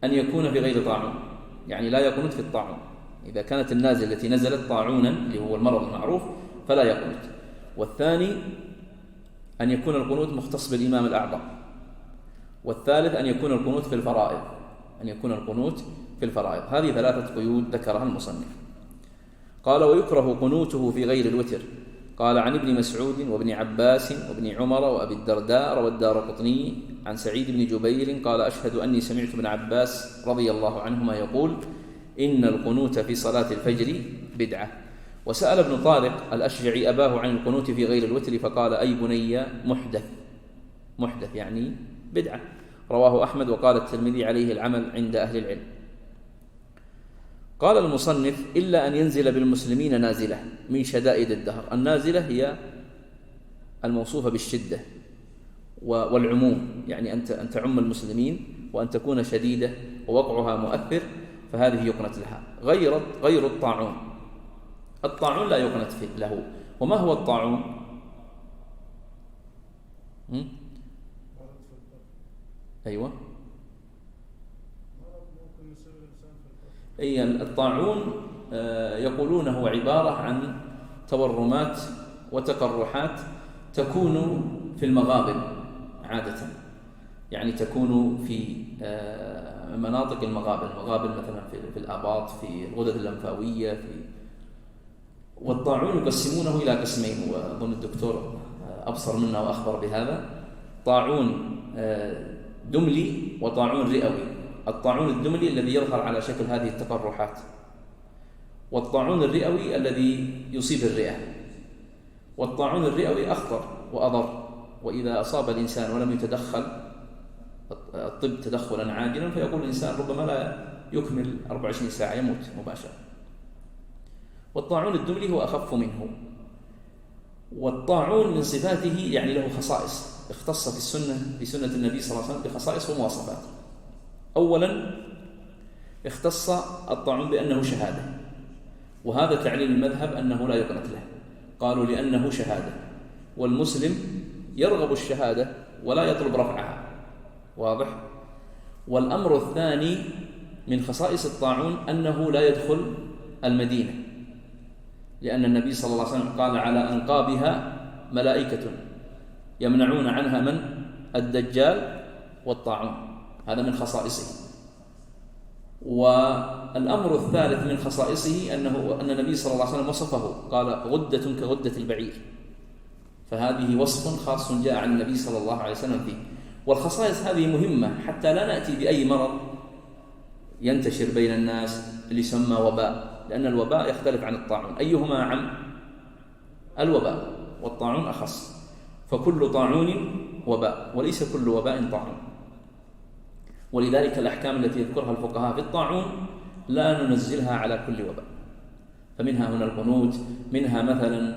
S1: أن يكون في غير طاعون، يعني لا يقنت في الطاعون. إذا كانت النازلة التي نزلت طاعونا اللي هو المرض المعروف فلا يقنت. والثاني أن يكون القنوت مختص بالإمام الأعظم. والثالث أن يكون القنوت في الفرائض. هذه 3 قيود ذكرها المصنف. قال: ويكره قنوته في غير الوتر. قال: عن ابن مسعود وابن عباس وابن عمر وأبي الدرداء. روى الدارقطني عن سعيد بن جبير قال: أشهد أني سمعت ابن عباس رضي الله عنهما يقول: إن القنوت في صلاة الفجر بدعة. وسأل ابن طارق الأشجعي أباه عن القنوت في غير الوتر فقال: أي بني محدث يعني بدعة. رواه أحمد. وقال الترمذي: عليه العمل عند أهل العلم. قال المصنف: إلا أن ينزل بالمسلمين نازلة من شدائد الدهر. النازلة هي الموصوفة بالشدة والعموم، يعني أن تعم المسلمين وأن تكون شديدة ووقعها مؤثر، فهذه يقنت لها. غير الطاعون. الطاعون لا يقنت له. وما هو الطاعون؟ أيوة. أي الطاعون يقولون هو عبارة عن تورمات وتقرحات تكون في المغابر عادة، يعني تكون في مناطق المغابر مثلا في الآباط، في الغدد اللمفاوية، والطاعون يقسمونه إلى قسمين، وأظن الدكتور أبصر منا وأخبر بهذا: طاعون دملي وطاعون رئوي. الطاعون الدملي الذي يظهر على شكل هذه التقرحات، والطاعون الرئوي الذي يصيب الرئة. والطاعون الرئوي أخطر وأضر، وإذا أصاب الإنسان ولم يتدخل الطب تدخلا عاجلا فيقول الإنسان ربما لا يكمل 24 ساعة يموت مباشرة. والطاعون الدملي هو أخف منه. والطاعون من صفاته يعني له خصائص اختص في سنة النبي صلى الله عليه وسلم بخصائص ومواصفات. أولا اختص الطاعون بأنه شهادة، وهذا تعليل المذهب أنه لا يقنط له، قالوا لأنه شهادة، والمسلم يرغب الشهادة ولا يطلب رفعها، واضح؟ والأمر الثاني من خصائص الطاعون أنه لا يدخل المدينة، لأن النبي صلى الله عليه وسلم قال: على أنقابها ملائكة يمنعون عنها من؟ الدجال والطاعون. هذا من خصائصه. والأمر الثالث من خصائصه أن النبي صلى الله عليه وسلم وصفه، قال: غدة كغدة البعير، فهذه وصف خاص جاء عن النبي صلى الله عليه وسلم فيه. والخصائص هذه مهمة حتى لا نأتي بأي مرض ينتشر بين الناس اللي يسمى وباء، لأن الوباء يختلف عن الطاعون. أيهما عم؟ الوباء، والطاعون أخص. فكل طاعون وباء، وليس كل وباء طاعون. ولذلك الأحكام التي يذكرها الفقهاء في الطاعون لا ننزلها على كل وباء. فمنها هنا القنوت، منها مثلا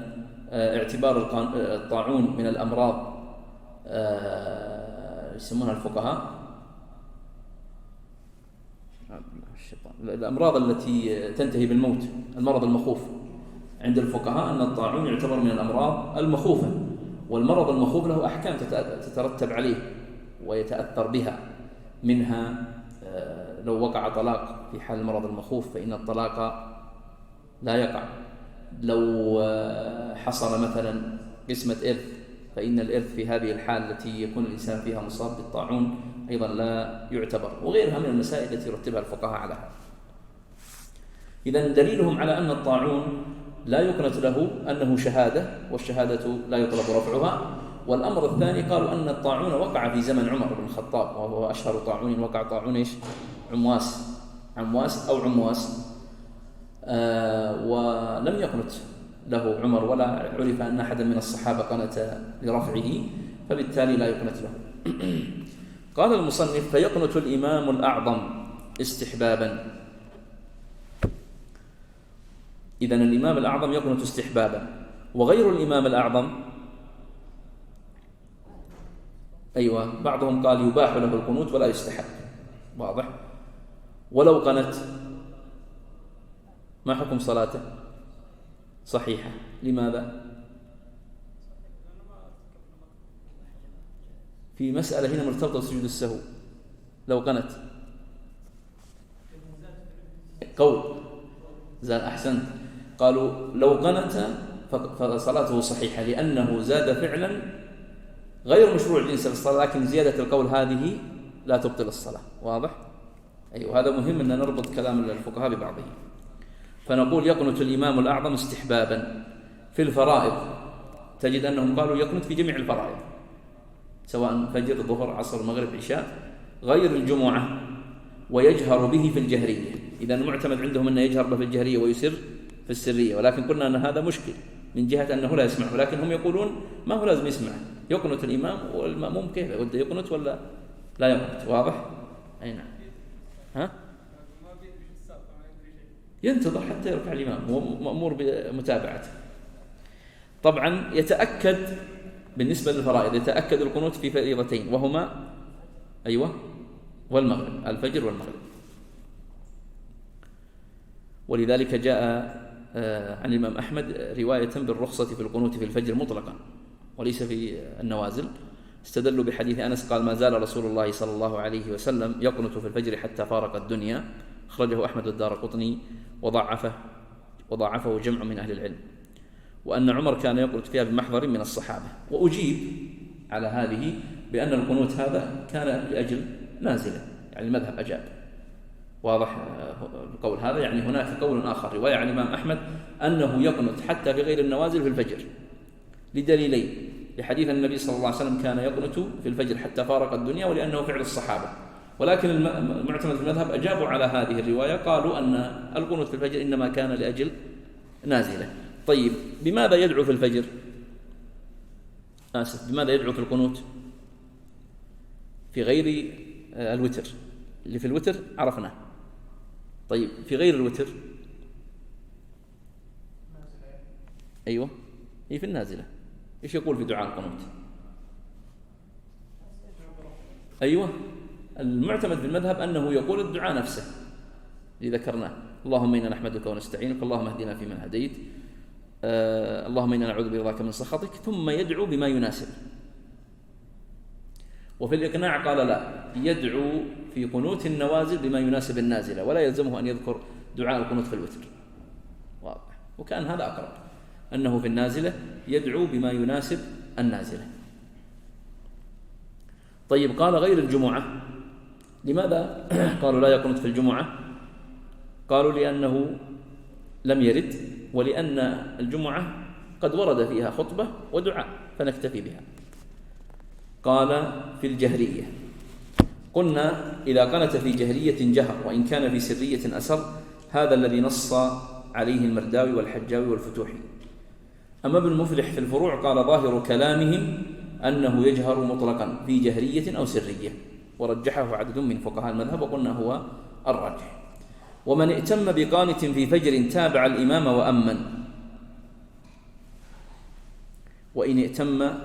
S1: اعتبار الطاعون من الأمراض يسمونها الفقهاء الأمراض التي تنتهي بالموت، المرض المخوف. عند الفقهاء أن الطاعون يعتبر من الأمراض المخوفة، والمرض المخوف له أحكام تترتب عليه ويتأثر بها. منها لو وقع طلاق في حال المرض المخوف فإن الطلاق لا يقع. لو حصل مثلا قسمة إرث فإن الإرث في هذه الحال التي يكون الإنسان فيها مصاب بالطاعون أيضا لا يعتبر، وغيرها من المسائل التي يرتبها الفقهاء على هذا. إذن دليلهم على أن الطاعون لا يقنط له أنه شهادة، والشهادة لا يطلب رفعها. والأمر الثاني قالوا أن الطاعون وقع في زمن عمر بن الخطاب، وهو أشهر طاعون وقع، طاعون إيش؟ عمواس أو عمواس. ولم يقنط له عمر، ولا عرف أن أحدا من الصحابة قنت لرفعه، فبالتالي لا يقنط له. قال المصنف: فيقنط الإمام الأعظم استحبابا. إذن الإمام الأعظم يقنط استحبابا، وغير الإمام الأعظم أيوة بعضهم قال يباح له القنوت ولا يستحب، واضح؟ ولو قنت ما حكم صلاته؟ صحيحة. لماذا؟ في مسألة هنا مرتبطة بسجود السهو. لو قنت قول زاد، أحسنت، قالوا لو قنت فصلاته صحيحة، لأنه زاد فعلا غير مشروع الإنسان في الصلاة، لكن زيادة القول هذه لا تبطل الصلاة، واضح؟ أيوة، هذا مهم أن نربط كلام الفقهاء ببعضه. فنقول يقنت الإمام الأعظم استحبابا. في الفرائض تجد أنهم قالوا يقنت في جميع الفرائض، سواء فجر، ظهر، عصر، مغرب، عشاء، غير الجمعة، ويجهر به في الجهرية. إذا المعتمد عندهم أنه يجهر به في الجهرية ويسر في السرية، ولكن قلنا أن هذا مشكل من جهة أنه لا يسمع، ولكن هم يقولون ما هو لازم يسمع، يقنت الإمام والمأموم كيف بده يقنت ولا لا يقنت، واضح؟ أي نعم. ها؟ ينتظر حتى يركع الإمام، هو مأمور بمتابعته. طبعا يتأكد بالنسبة للفرائض، يتأكد القنوت في فريضتين، وهما أيوة والمغرب، الفجر والمغرب. ولذلك جاء عن الإمام أحمد رواية بالرخصة في القنوت في الفجر مطلقا وليس في النوازل، استدلوا بحديث أنس قال: ما زال رسول الله صلى الله عليه وسلم يقنت في الفجر حتى فارق الدنيا، أخرجه أحمد الدارقطني وضاعفه جمع من أهل العلم، وأن عمر كان يقنت فيها بمحضر من الصحابة. وأجيب على هذه بأن القنوت هذا كان لأجل نازلة، يعني المذهب أجاب. واضح القول هذا؟ يعني هناك قول آخر رواية عن الإمام أحمد أنه يقنت حتى في غير النوازل في الفجر لدليلين: لحديث النبي صلى الله عليه وسلم كان يقنت في الفجر حتى فارق الدنيا، ولأنه فعل الصحابة. ولكن المعتمد في المذهب أجابوا على هذه الرواية، قالوا أن القنوت في الفجر إنما كان لأجل نازلة. طيب، بماذا يدعو في الفجر؟ بماذا يدعو في القنوت في غير الوتر؟ اللي في الوتر عرفناه. طيب، في غير الوتر؟ أيوة، هي في النازلة. إيش يقول في دعاء القنوت؟ أيوة، المعتمد في المذهب أنه يقول الدعاء نفسه اللي ذكرناه: اللهم إنا نحمدك ونستعينك، اللهم اهدنا فيمن هديت، اللهم إنا نعوذ برضاك من سخطك، ثم يدعو بما يناسب. وفي الإقناع قال: لا، يدعو في قنوت النوازل بما يناسب النازلة، ولا يلزمه أن يذكر دعاء القنوت في الوتر. واضح. وكان هذا أقرب، أنه في النازلة يدعو بما يناسب النازلة. طيب، قال غير الجمعة. لماذا قالوا لا يقنت في الجمعة؟ قالوا لأنه لم يرد، ولأن الجمعة قد ورد فيها خطبة ودعاء فنكتفي بها. قال في الجهرية: قلنا إذا قنت في جهرية جهر، وإن كان في سرية أسر، هذا الذي نص عليه المرداوي والحجاوي والفتوحي. أما ابن مفلح في الفروع قال: ظاهر كلامهم أنه يجهر مطلقا في جهرية أو سرية، ورجحه عدد من فقهاء المذهب، وقلنا هو الراجح. ومن ائتم بقانت في فجر تابع الإمام وأمن.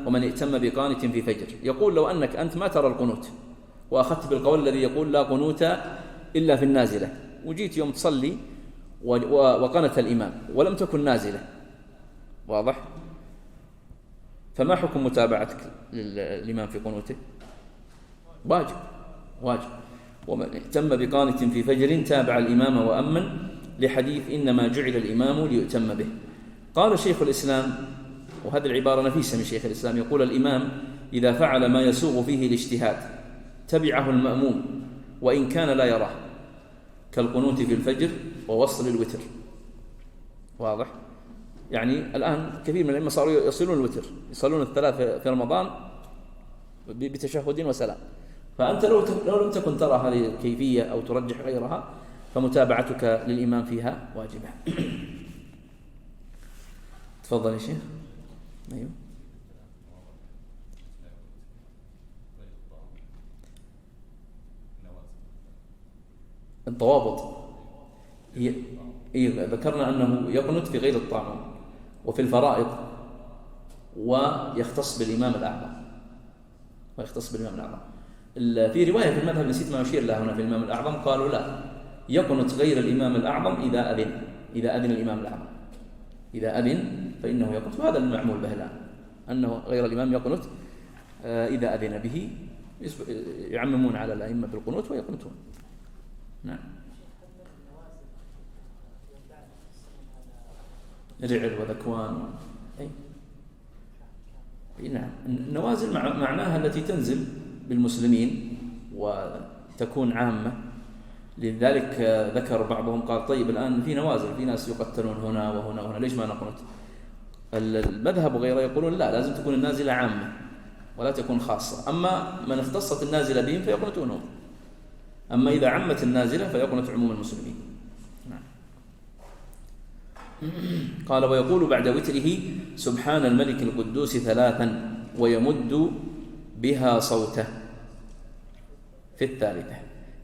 S1: ومن ائتم بقانت في فجر، يقول: لو أنك أنت ما ترى القنوت وأخذت بالقول الذي يقول لا قنوت إلا في النازلة، وجيت يوم تصلي وقنت الإمام ولم تكن نازلة، واضح؟ فما حكم متابعتك للإمام في قنوته؟ واجب. ومن ائتم بقانت في فجر تابع الإمام وأمن، لحديث إنما جعل الإمام ليؤتم به. قال شيخ الإسلام، وهذه العبارة نفيسة من شيخ الإسلام، يقول: الإمام إذا فعل ما يسوغ فيه الاجتهاد تبعه المأموم وإن كان لا يراه، كالقنوت في الفجر ووصل الوتر. واضح؟ يعني الآن كثير من الأئمة صاروا يصلون الوتر، يصلون الثلاث في رمضان بتشهد وسلام. فأنت لو لم تكن ترى هذه الكيفية أو ترجح غيرها، فمتابعتك للإمام فيها واجبة. تفضل يا شيخ. أيوه. الضوابط هي ذكرنا أنه يقنت في غير الطاعون وفي الفرائض، ويختص بالإمام الأعظم. في رواية في المذهب نسيت ما يشير لها هنا في الإمام الأعظم، قالوا لا، يقنت غير الإمام الأعظم إذا أذن الإمام الأعظم، إذا أذن فإنه يقنت. وهذا المعمول به الآن، أنه غير الإمام يقنت إذا أذن به، يعممون على الأئمة بالقنوت ويقنتون. نعم. رعل وذكوان. نعم. النوازل معناها التي تنزل بالمسلمين وتكون عامة. لذلك ذكر بعضهم قال: طيب الآن في نوازل، في ناس يقتلون هنا وهنا وهنا، ليش ما نقنت؟ المذهب وغيره يقولون لا، لازم تكون النازلة عامة ولا تكون خاصة. أما من اختصت النازلة بهم فيقنتونهم، أما إذا عمت النازلة فيقنت عموم المسلمين. نعم. قال: ويقول بعد وتره: سبحان الملك القدوس 3، ويمد بها صوته في 3،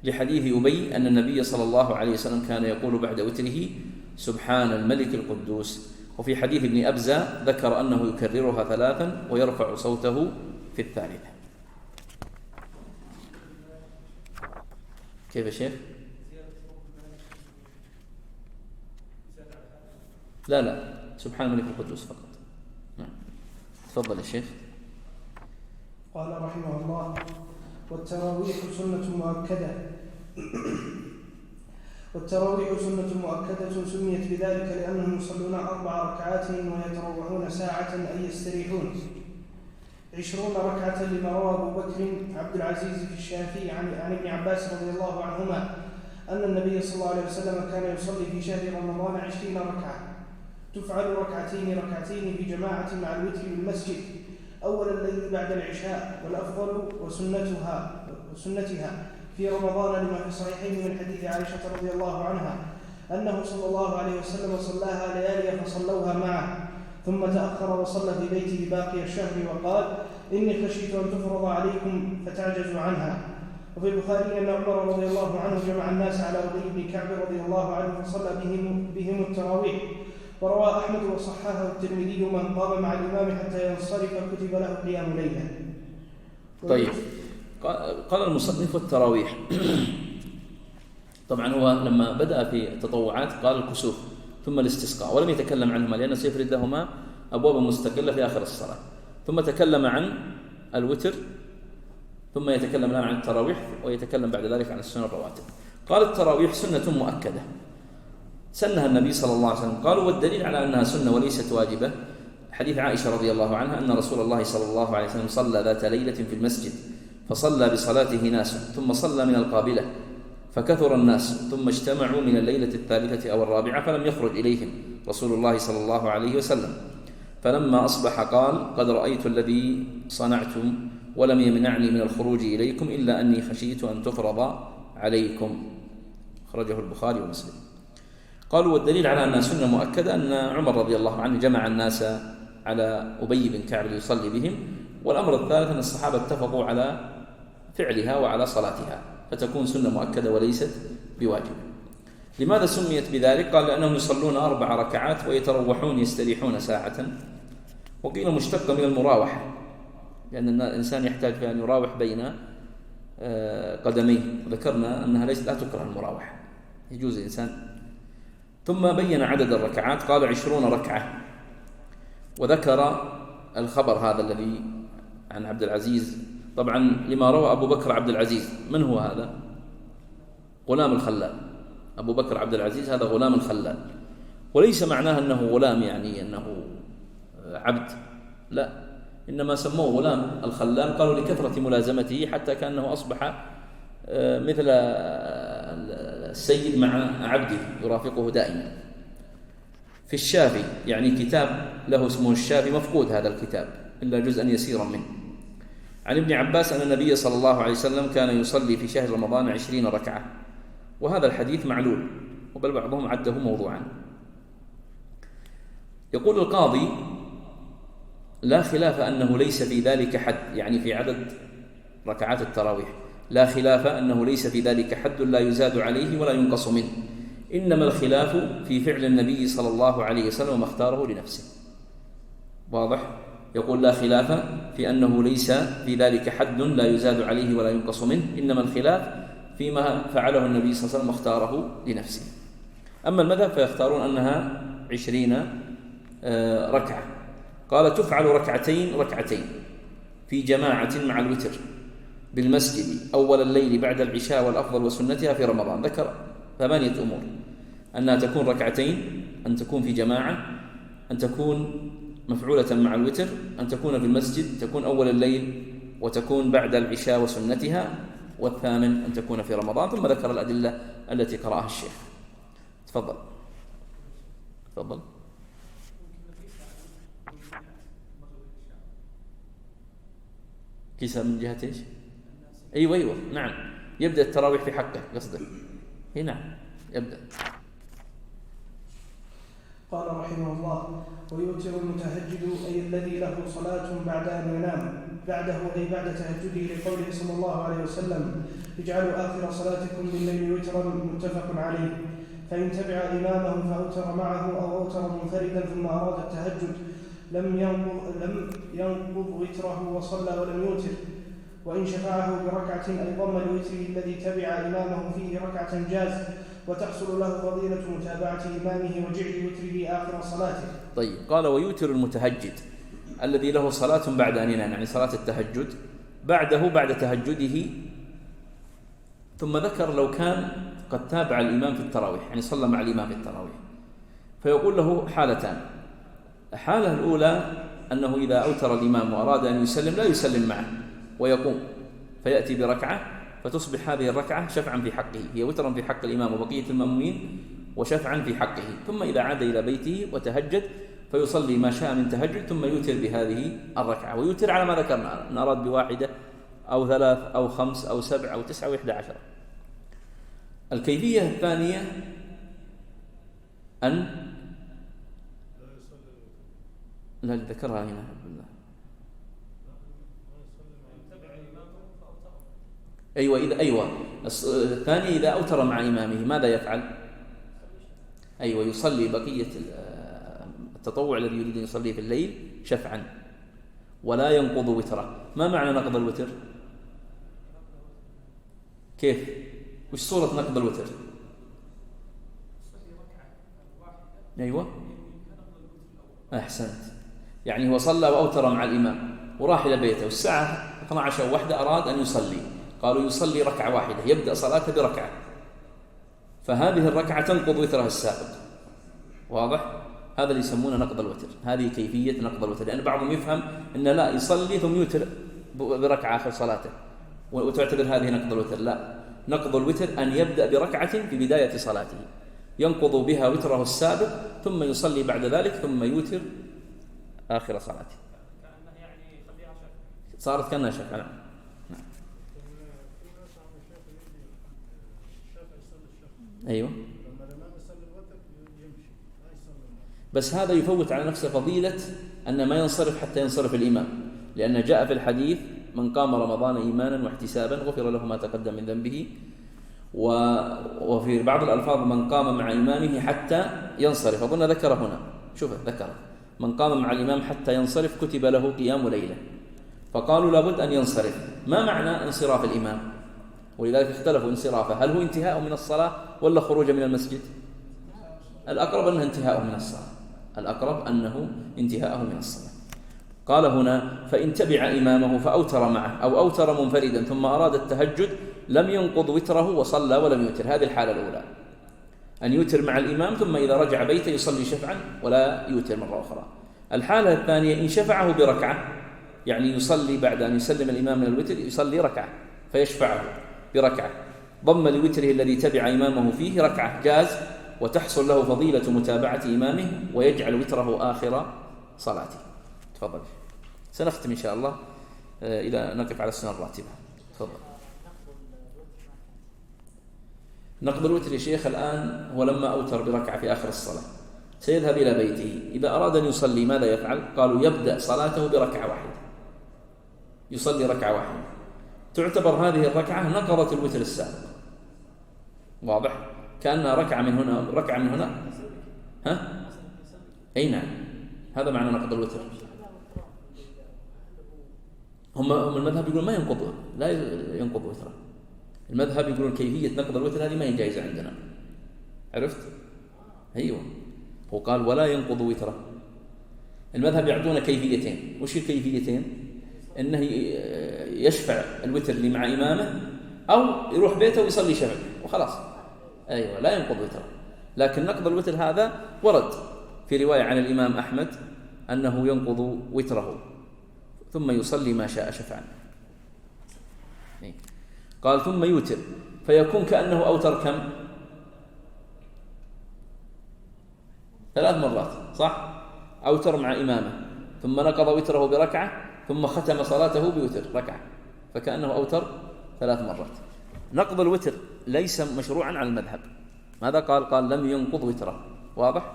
S1: لحديث أبي أن النبي صلى الله عليه وسلم كان يقول بعد وتره: سبحان الملك القدوس. وفي حديث ابن أبزة ذكر أنه يكررها 3 ويرفع صوته في 3. كيف يا شيخ؟ لا، سبحان الملك القدوس فقط. نعم. تفضل يا شيخ.
S2: قال رحمه الله: والتراويح سنة مؤكدة. والتراويح سنة مؤكدة سميت بذلك لأنهم يصلون 4 ركعات ويتروحون ساعة أي يستريحون. 20 ركعة لما روى أبو بكر عبد العزيز في الشافعي عن ابن عباس رضي الله عنهما أن النبي صلى الله عليه وسلم كان يصلي في شهر رمضان 20 ركعة، تفعل ركعتين في جماعة مع الوتر بالمسجد أول الليل بعد العشاء، والأفضل وسنتها في رمضان لما في الصحيحين من حديث عائشة رضي الله عنها أنه صلى الله عليه وسلم صلاها ليالي فصلوها معه، ثم تأخر وصلى في بيته باقي الشهر وقال: إني خشيت أن تفرض عليكم فتعجزوا عنها. وفي البخاري أن عمر رضي الله عنه جمع الناس على أبي بن كعب رضي الله عنه فصلى بهم التراويح. وروى أحمد وصححه الترمذي: من قام مع الإمام حتى ينصرف كتب له قيام ليلة.
S1: طيب، قال المصنف التراويح. طبعا هو لما بدأ في التطوعات قال الكسوف ثم الاستسقاء، ولم يتكلم عنهما لأنه سيفرد لهما أبواب مستقلة في آخر الصلاة، ثم تكلم عن الوتر، ثم يتكلم الآن عن التراويح، ويتكلم بعد ذلك عن السنن الرواتب. قال: التراويح سنة مؤكدة سنها النبي صلى الله عليه وسلم. قالوا: والدليل على أنها سنة وليست واجبة حديث عائشة رضي الله عنها أن رسول الله صلى الله عليه وسلم صلى ذات ليلة في المسجد، فصلى بصلاته ناس، ثم صلى من القابلة، فكثر الناس، ثم اجتمعوا من الليلة الثالثة أو الرابعة، فلم يخرج إليهم رسول الله صلى الله عليه وسلم، فلما أصبح قال: قد رأيت الذي صنعتم ولم يمنعني من الخروج إليكم إلا أني خشيت أن تفرض عليكم. خرجه البخاري ومسلم. قالوا: والدليل على أنها سنة مؤكدة أن عمر رضي الله عنه جمع الناس على أبي بن كعب ليصلي بهم، والأمر الثالث أن الصحابة اتفقوا على فعلها وعلى صلاتها، فتكون سنة مؤكدة وليست بواجب. لماذا سميت بذلك؟ قال: لأنهم يصلون 4 ركعات ويتروحون يستريحون ساعة، وقيل مشتقة من المراوحة، لأن الإنسان يحتاج في أن يراوح بين قدميه، وذكرنا أنها لا تكره المراوحة، يجوز الإنسان. ثم بين عدد الركعات، قال 20 ركعة، وذكر الخبر هذا الذي عن عبد العزيز. طبعا لما روى أبو بكر عبد العزيز، من هو هذا؟ غلام الخلال. أبو بكر عبد العزيز هذا غلام الخلال، وليس معناه أنه غلام يعني أنه عبد، لا، إنما سموه غلام الخلال، قالوا لكثرة ملازمته حتى كأنه أصبح مثل السيد مع عبده يرافقه دائما. في الشافي يعني كتاب له اسمه الشافي، مفقود هذا الكتاب إلا جزءا يسيرا منه، عن ابن عباس أن النبي صلى الله عليه وسلم كان يصلي في شهر رمضان 20 ركعة، وهذا الحديث معلول، وبل بعضهم عده موضوعا. يقول القاضي: لا خلاف أنه ليس في ذلك حد، يعني في عدد ركعات التراويح، لا خلاف أنه ليس في ذلك حد لا يزاد عليه ولا ينقص منه، إنما الخلاف في فعل النبي صلى الله عليه وسلم وما اختاره لنفسه. واضح؟ يقول: لا خلاف في أنه ليس في ذلك حد لا يزاد عليه ولا ينقص منه، إنما الخلاف فيما فعله النبي صلى الله عليه وسلم واختاره لنفسه. أما المذهب فيختارون أنها 20 ركعة. قال: تفعل ركعتين في جماعة مع الوتر بالمسجد أول الليل بعد العشاء، والأفضل وسنتها في رمضان. ذكر 8 أمور: أنها تكون ركعتين، أن تكون في جماعة، أن تكون مفعولة مع الوتر، أن تكون في المسجد، تكون أول الليل، وتكون بعد العشاء وسنتها، والثامن أن تكون في رمضان. ثم ذكر الأدلة التي قرأها الشيخ. تفضل. كيسة من جهة إيش؟ أيوة نعم، يبدأ التراويح في حقه قصده. نعم يبدأ.
S2: قال رحمه الله: ويوتر المتهجد أي الذي له صلاة بعد أن ينام، بعده أي بعد تهجده، لقوله صلى الله عليه وسلم: اجعلوا آخر صلاتكم بالليل وترا، متفق عليه. فإن تبع إمامه فأوتر معه أو أوتر منفردا ثم أراد التهجد لم ينقض وتره وصلى ولم يوتر. وإن شفعه بركعة أي ضم لوتره الذي تبع إمامه فيه ركعة جاز، وتحصل له فضيلة متابعة إمامه وجعل وتره آخر صلاته.
S1: طيب، قال: ويوتر المتهجد الذي له صلاة بعد أن ينام، يعني صلاة التهجد بعده بعد تهجده. ثم ذكر لو كان قد تابع الإمام في التراويح، يعني صلى مع الإمام في التراويح، فيقول له حالتان. الحالة الأولى أنه إذا أوتر الإمام وأراد أن يسلم لا يسلم معه ويقوم فيأتي بركعة، فتصبح هذه الركعة شفعا في حقه، هي وترا في حق الإمام وبقية المأمومين وشفعا في حقه. ثم إذا عاد إلى بيته وتهجد فيصلي ما شاء من تهجد ثم يوتر بهذه الركعة، ويوتر على ما ذكرنا أن أراد بواحدة أو 3 أو 5 أو 7 أو 9 أو 11. الكيفية الثانية أن لا ذكرها هنا بالله. أيوة الثانية إذا أوتر مع إمامه ماذا يفعل؟ أيوة يصلي بقية التطوع الذي يريد أن يصليه في الليل شفعا ولا ينقض وتره. ما معنى نقض الوتر؟ كيف؟ وش صورة نقض الوتر؟ أيوة أحسنت، يعني هو صلى وأوتر مع الإمام وراح إلى بيته والساعة 12 أو 1 أراد أن يصلي، قالوا يصلي ركعة واحدة، يبدأ صلاته بركعة، فهذه الركعة تنقض وترها السابق. واضح؟ هذا اللي يسمونه نقض الوتر، هذه كيفية نقض الوتر، لأن بعضهم يفهم أن لا يصلي ثم يوتر بركعة آخر صلاته وتعتبر هذه نقض الوتر. لا، نقض الوتر أن يبدأ بركعة في بداية صلاته ينقض بها وتره السابق ثم يصلي بعد ذلك ثم يوتر آخر صلاته. صارت كأنها شفعة. نعم. أيوة، بس هذا يفوت على نفسه فضيلة أن ما ينصرف حتى ينصرف الإمام، لأن جاء في الحديث من قام رمضان إيمانا واحتسابا غفر له ما تقدم من ذنبه، وفي بعض الألفاظ من قام مع إمامه حتى ينصرف، أظن ذكر هنا، شوف ذكر من قام مع الإمام حتى ينصرف كتب له قيام ليلة، فقالوا لابد أن ينصرف. ما معنى انصراف الإمام؟ ولذلك اختلفوا انصرافه، هل هو انتهاء من الصلاة ولا خروج من المسجد؟ الأقرب أنه انتهاء من الصلاة، الأقرب أنه انتهاءه من الصلاة. قال هنا فإن تبع إمامه فأوتر معه أو أوتر منفردا ثم أراد التهجد لم ينقض وتره وصلى ولم يوتر. هذه الحالة الأولى، أن يوتر مع الإمام ثم إذا رجع بيته يصلي شفعا ولا يوتر مرة أخرى. الحالة الثانية إن شفعه بركعة، يعني يصلي بعد أن يسلم الإمام من الوتر يصلي ركعة فيشفعه بركعة، ضم لوتره الذي تبع إمامه فيه ركعة، جاز وتحصل له فضيلة متابعة إمامه ويجعل وتره آخر صلاته. تفضل، سنختم إن شاء الله إلى نقف على السنة الراتبة. تفضل. نقض الوتر يا شيخ الآن هو لما أوتر بركعة في آخر الصلاة سيذهب إلى بيته، إذا أراد أن يصلي ماذا يفعل؟ قالوا يبدأ صلاته بركعة واحدة، يصلي ركعة واحدة، تعتبر هذه الركعة نقضت الوتر السابق. واضح؟ كأنها ركعة من هنا ركعة من هنا. ها؟ أي نعم، هذا معنى نقض الوتر. هم المذهب يقولون ما ينقض، لا ينقض وتره. المذهب يقولون كيفية نقض الوتر هذه ما هي جائزة عندنا. عرفت؟ أيوه، هو قال ولا ينقض وتره. المذهب يعطون كيفيتين. وش الكيفيتين؟ إنه يشفع الوتر اللي مع إمامه أو يروح بيته ويصلي شفع وخلاص. أيوة، لا ينقض وتره. لكن نقض الوتر هذا ورد في رواية عن الإمام أحمد أنه ينقض وتره ثم يصلي ما شاء شفعا. قال ثم يوتر فيكون كأنه أوتر كم؟ 3 مرات، صح؟ أوتر مع إمامه ثم نقض وتره بركعة ثم ختم صلاته بوتر ركعة، فكأنه أوتر 3 مرات. نقض الوتر ليس مشروعا على المذهب. ماذا قال؟ قال لم ينقض وتره. واضح؟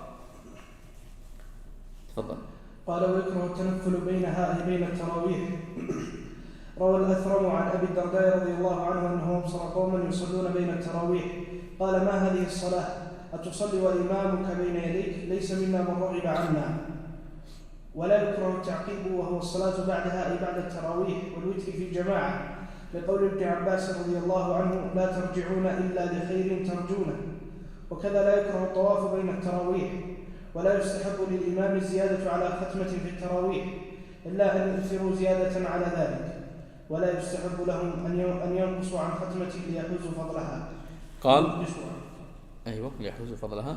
S1: تفضل.
S2: قال ويكره التنفل بين التراويح. روى الأثرم عن أبي الدرداء رضي الله عنه أنه أبصر قوما يصلون بين التراويح، قال ما هذه الصلاة؟ أتصلي وإمامك بين يديك؟ ليس منا من رغب عنا. ولا يكره التعقيب وهو الصلاة بعدها أي بعد التراويح والوتر في جماعة، لقول ابن عباس رضي الله عنه لا ترجعون إلا بخير ترجونه. وكذا لا يكره الطواف بين التراويح، ولا يستحب للإمام الزيادة على ختمة في التراويح إلا أن يؤثروا زيادة على ذلك. ولا يستحب لهم أن ينقصوا عن ختمة ليحوزوا فضلها.
S1: قال أيوة ليحوزوا فضلها،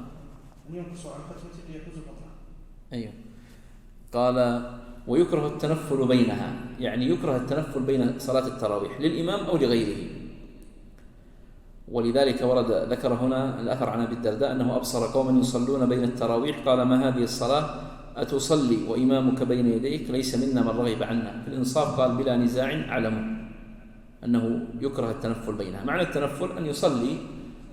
S2: أن ينقصوا عن ختمة ليحوزوا فضلها.
S1: أيوة. قال ويكره التنفل بينها، يعني يكره التنفل بين صلاة التراويح للإمام أو لغيره. ولذلك ورد ذكر هنا الأثر عن أبي الدرداء أنه أبصر قوما يصلون بين التراويح قال ما هذه الصلاة أتصلي وإمامك بين يديك ليس منا من رغب عنا. في الإنصاف قال بلا نزاع أعلم أنه يكره التنفل بينها. معنى التنفل أن يصلي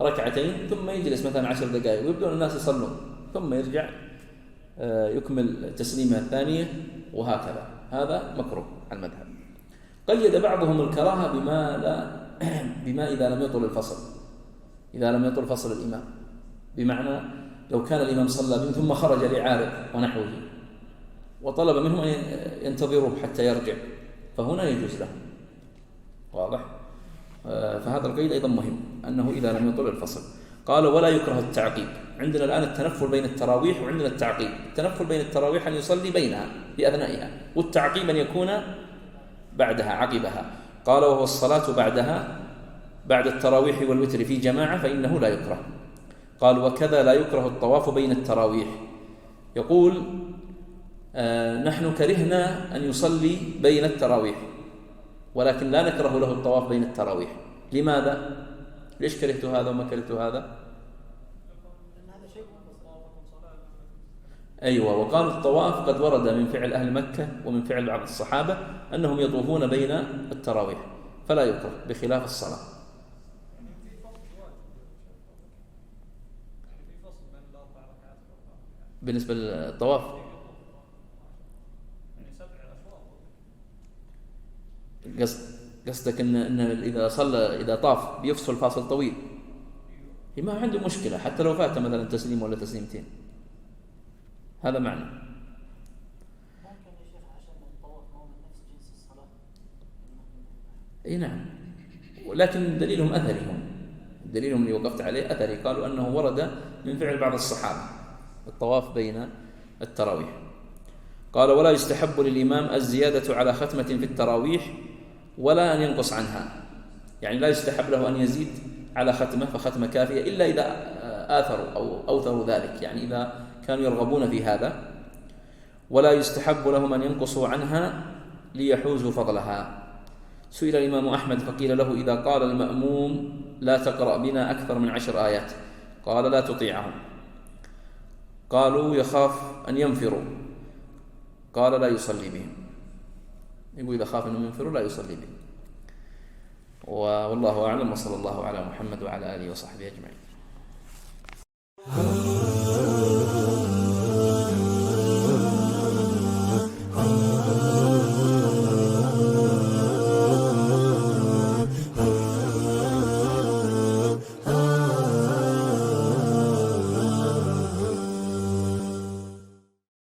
S1: ركعتين ثم يجلس مثلا 10 دقائق ويبدون الناس يصلون ثم يرجع يكمل تسليمة الثانية وهكذا، هذا مكروه على المذهب. قيد بعضهم الكراهة بما إذا لم يطل الفصل، إذا لم يطل فصل الإمام، بمعنى لو كان الإمام صلى بهم ثم خرج لعارض ونحوه وطلب منهم أن ينتظروه حتى يرجع فهنا يجوز له، واضح؟ فهذا القيد أيضا مهم أنه إذا لم يطل الفصل. قال ولا يكره التعقيب. عندنا الآن التنفل بين التراويح وعندنا التعقيب. التنفل بين التراويح أن يصلي بينها بأثنائها، والتعقيب أن يكون بعدها عقبها. قال وهو الصلاة بعدها بعد التراويح والوتر في جماعة فإنه لا يكره. قال وكذا لا يكره الطواف بين التراويح. يقول نحن كرهنا أن يصلي بين التراويح ولكن لا نكره له الطواف بين التراويح. لماذا؟ ليش كرهت هذا وما كرهت هذا؟ أيوة. وقال الطواف قد ورد من فعل أهل مكة ومن فعل بعض الصحابة أنهم يطوفون بين التراويح فلا يكره بخلاف الصلاة. بالنسبة للطواف قصدك إن إذا طاف بيفصل فاصل طويل ما عنده مشكلة حتى لو فات مثلا تسليم ولا تسليمتين، هذا معنى.
S3: ممكن يا شيخ عشان الطواف ما هو من نفس جنس الصلاة.
S1: اي نعم، ولكن دليلهم أثري، دليلهم اللي وقفت عليه أثري، قالوا أنه ورد من فعل بعض الصحابة الطواف بين التراويح. قال ولا يستحب للإمام الزيادة على ختمة في التراويح ولا أن ينقص عنها، يعني لا يستحب له أن يزيد على ختمة فختمة كافية إلا إذا آثروا أو أوثروا ذلك، يعني إذا كانوا يرغبون في هذا. ولا يستحب لهم أن ينقصوا عنها ليحوزوا فضلها. سئل الإمام أحمد فقيل له إذا قال المأموم لا تقرأ بنا أكثر من 10 آيات قال لا تطيعهم. قالوا يخاف أن ينفروا قال لا يصلي بهم. يقول إذا خاف أنهم ينفروا لا يصلي بهم. والله أعلم، وصلى الله على محمد وعلى آله وصحبه أجمعين.